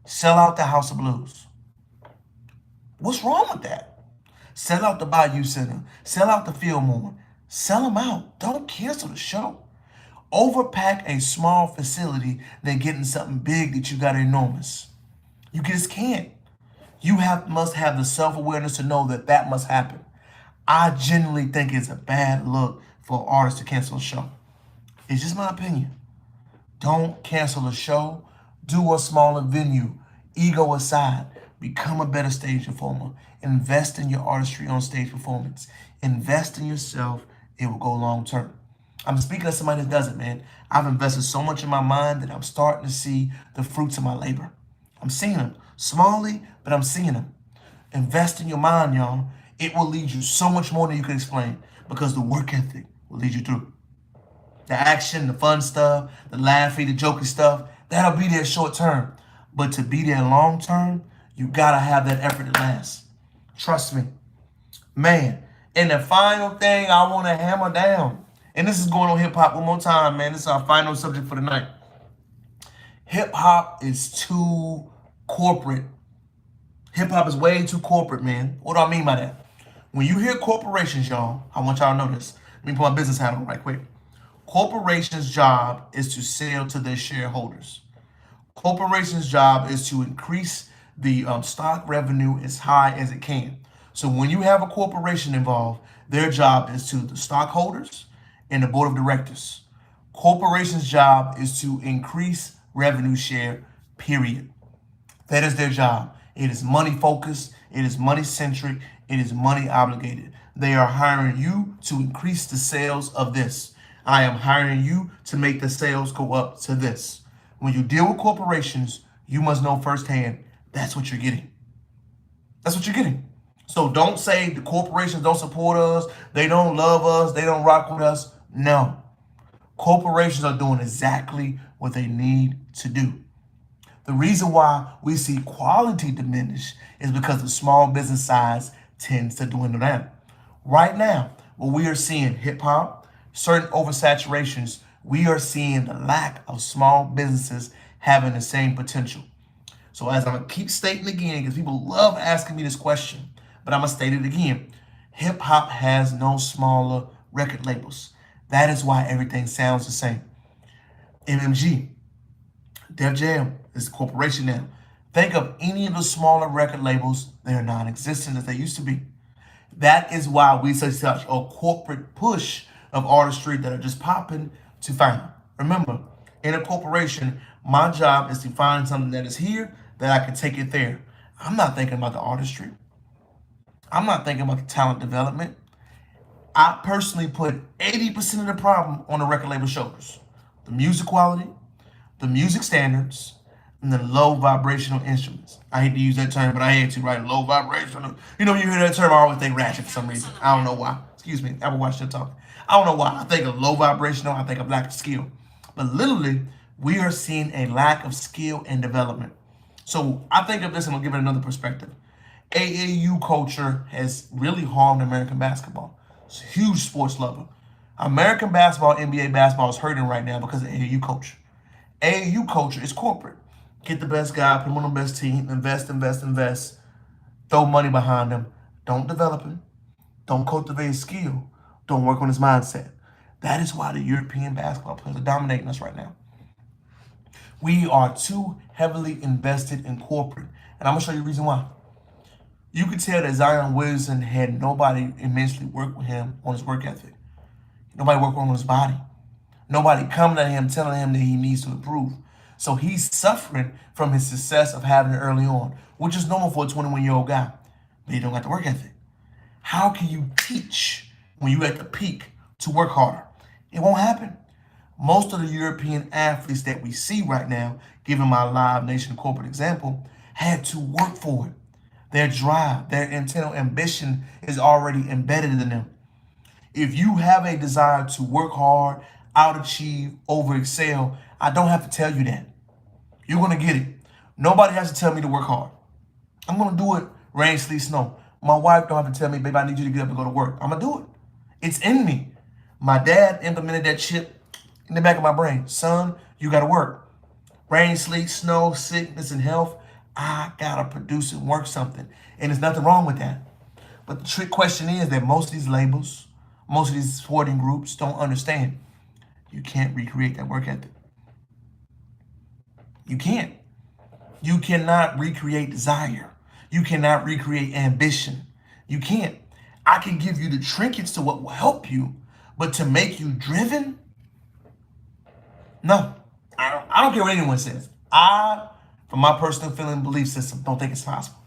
Sell out the House of Blues. What's wrong with that? Sell out the Bayou Center. Sell out the Fillmore. Sell them out. Don't cancel the show. Overpack a small facility than getting something big that you got enormous. You just can't. You must have the self-awareness to know that that must happen. I genuinely think it's a bad look for artists to cancel a show. It's just my opinion. Don't cancel a show. Do a smaller venue. Ego aside. Become a better stage performer. Invest in your artistry on stage performance. Invest in yourself. It will go long term. I'm speaking as somebody that does it, man. I've invested so much in my mind that I'm starting to see the fruits of my labor. I'm seeing them. Smallly, but I'm seeing them. Invest in your mind, y'all. It will lead you so much more than you can explain because the work ethic will lead you through. The action, the fun stuff, the laughing, the joking stuff, that'll be there short term. But to be there long term, you gotta have that effort to last. Trust me. Man, and the final thing I want to hammer down, and this is going on hip-hop one more time, man. This is our final subject for the night. Hip-hop is too corporate. Hip-hop is way too corporate, man. What do I mean by that? When you hear corporations, y'all, I want y'all to know this. Let me put my business hat on right quick. Corporations' job is to sell to their shareholders. Corporations' job is to increase the stock revenue as high as it can. So when you have a corporation involved, their job is to the stockholders and the board of directors. Corporations' job is to increase revenue share, period. That is their job. It is money focused, it is money centric, it is money obligated. They are hiring you to increase the sales of this. I am hiring you to make the sales go up to this. When you deal with corporations, you must know firsthand that's what you're getting. That's what you're getting. So don't say the corporations don't support us, they don't love us, they don't rock with us. No. Corporations are doing exactly what they need to do. The reason why we see quality diminish is because the small business size tends to dwindle down. Right now, what we are seeing hip hop, certain oversaturations, we are seeing the lack of small businesses having the same potential. So as I'm gonna keep stating again, because people love asking me this question, but I'm gonna state it again. Hip hop has no smaller record labels. That is why everything sounds the same. MMG, Def Jam is a corporation now. Think of any of the smaller record labels, they are non-existent as they used to be. That is why we see such a corporate push of artistry that are just popping to find. Remember, in a corporation, my job is to find something that is here that I can take it there. I'm not thinking about the artistry. I'm not thinking about the talent development. I personally put 80% of the problem on the record label shoulders. The music quality, the music standards, and the low vibrational instruments. I hate to use that term, but I had to, right? Low vibrational. You know, you hear that term, I always think ratchet for some reason. I don't know why. Excuse me, Apple Watch still talking. I don't know why. I think of low vibrational, I think of lack of skill. But literally, we are seeing a lack of skill and development. So I think of this and I'll give it another perspective. AAU culture has really harmed American basketball. It's a huge sports lover. American basketball, NBA basketball is hurting right now because of AAU culture. AAU culture is corporate. Get the best guy, put him on the best team, invest, invest, invest, throw money behind him. Don't develop him. Don't cultivate his skill. Don't work on his mindset. That is why the European basketball players are dominating us right now. We are too heavily invested in corporate. And I'm going to show you the reason why. You could tell that Zion Williamson had nobody immensely work with him on his work ethic. Nobody worked on his body. Nobody coming to him telling him that he needs to improve. So he's suffering from his success of having it early on, which is normal for a 21-year-old guy. But he don't got the work ethic. How can you teach when you're at the peak to work harder? It won't happen. Most of the European athletes that we see right now, given my Live Nation corporate example, had to work for it. Their drive, their internal ambition is already embedded in them. If you have a desire to work hard, out-achieve, over-excel, I don't have to tell you that. You're going to get it. Nobody has to tell me to work hard. I'm going to do it rain, sleet, snow. My wife don't have to tell me, baby, I need you to get up and go to work. I'm going to do it. It's in me. My dad implemented that chip in the back of my brain. Son, you got to work. Rain, sleet, snow, sickness, and health. I got to produce and work something. And there's nothing wrong with that. But the trick question is that most of these labels, most of these sporting groups don't understand. You can't recreate that work ethic. You can't. You cannot recreate desire. You cannot recreate ambition. You can't. I can give you the trinkets to what will help you, but to make you driven, no. I don't care what anyone says. From my personal feeling belief system, don't think it's possible.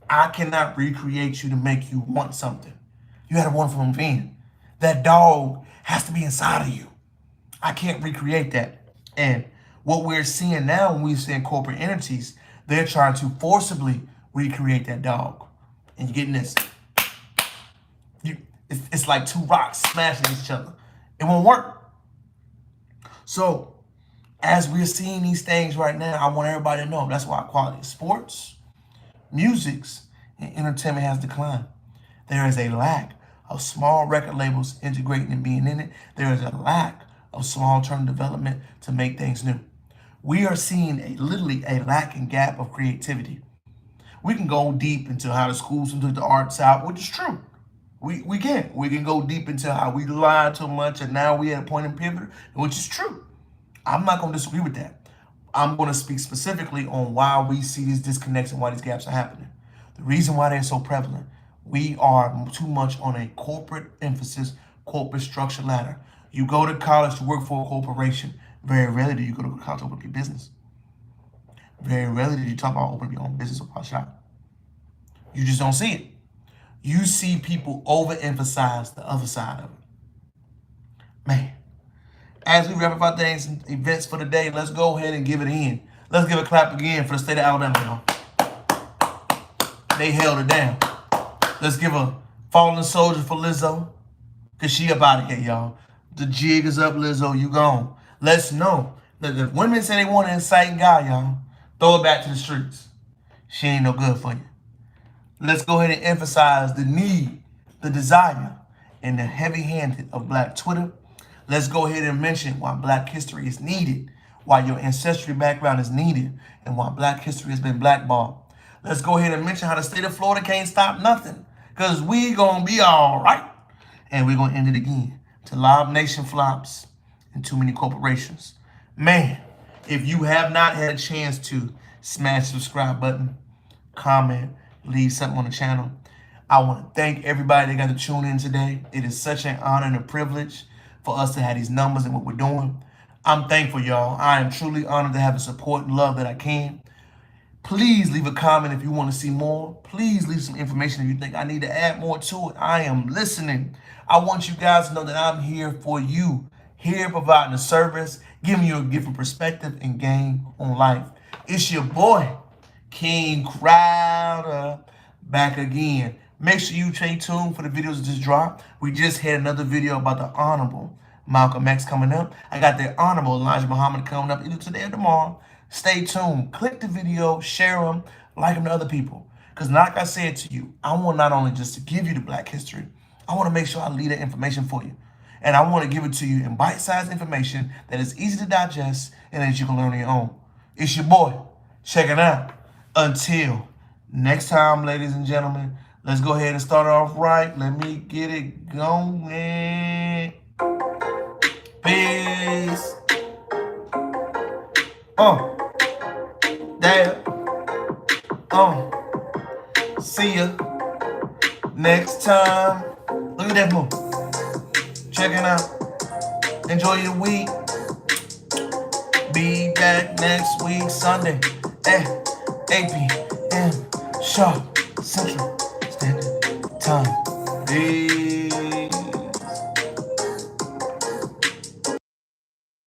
I cannot recreate you to make you want something. You had to want from within. That dog has to be inside of you. I can't recreate that. And what we're seeing now when we're seeing corporate entities, they're trying to forcibly recreate that dog. And you're getting this. It's like two rocks smashing each other. It won't work. So as we're seeing these things right now, I want everybody to know that's why quality of sports, musics, and entertainment has declined. There is a lack of small record labels integrating and being in it. There is a lack of small term development to make things new. We are seeing literally a lack and gap of creativity. We can go deep into how the schools took the arts out, which is true. We can. We can go deep into how we lied too much and now we at a point in pivot, which is true. I'm not going to disagree with that. I'm going to speak specifically on why we see these disconnects and why these gaps are happening. The reason why they're so prevalent, we are too much on a corporate emphasis, corporate structure ladder. You go to college to work for a corporation. Very rarely do you go to college to open up your business. Very rarely do you talk about opening your own business or shop. You just don't see it. You see people overemphasize the other side of it. Man, as we wrap up our things and events for the day, let's go ahead and give it in. Let's give a clap again for the state of Alabama, y'all. They held it down. Let's give a fallen soldier for Lizzo, because she up out of here, y'all. The jig is up, Lizzo, you gone. Let's know that if women say they want an inciting guy, y'all, throw it back to the streets. She ain't no good for you. Let's go ahead and emphasize the need, the desire, and the heavy-handed of Black Twitter. Let's go ahead and mention why Black history is needed, why your ancestry background is needed, and why Black history has been blackballed. Let's go ahead and mention how the state of Florida can't stop nothing, because we gonna be all right. And we're gonna end it again to Live Nation flops and too many corporations. Man, if you have not had a chance to smash the subscribe button, comment, leave something on the channel, I want to thank everybody that got to tune in today. It is such an honor and a privilege for us to have these numbers and what we're doing. I'm thankful, y'all. I am truly honored to have the support and love that I can. Please leave a comment if you want to see more. Please leave some information if you think I need to add more to it. I am listening. I want you guys to know that I'm here for you, here providing a service, giving you a different perspective and game on life. It's your boy, King Crowder, back again. Make sure you stay tuned for the videos that just dropped. We just had another video about the Honorable Malcolm X coming up. I got the Honorable Elijah Muhammad coming up either today or tomorrow. Stay tuned. Click the video, share them, like them to other people. Because like I said to you, I want not only just to give you the Black history, I want to make sure I leave that information for you. And I want to give it to you in bite-sized information that is easy to digest and that you can learn on your own. It's your boy. Check it out. Until next time, ladies and gentlemen, let's go ahead and start off right. Let me get it going. Peace. There. See ya next time. Look at that move. Check it out. Enjoy your week. Be back next week, Sunday at 8 p.m. sharp Central Standard Time. Peace.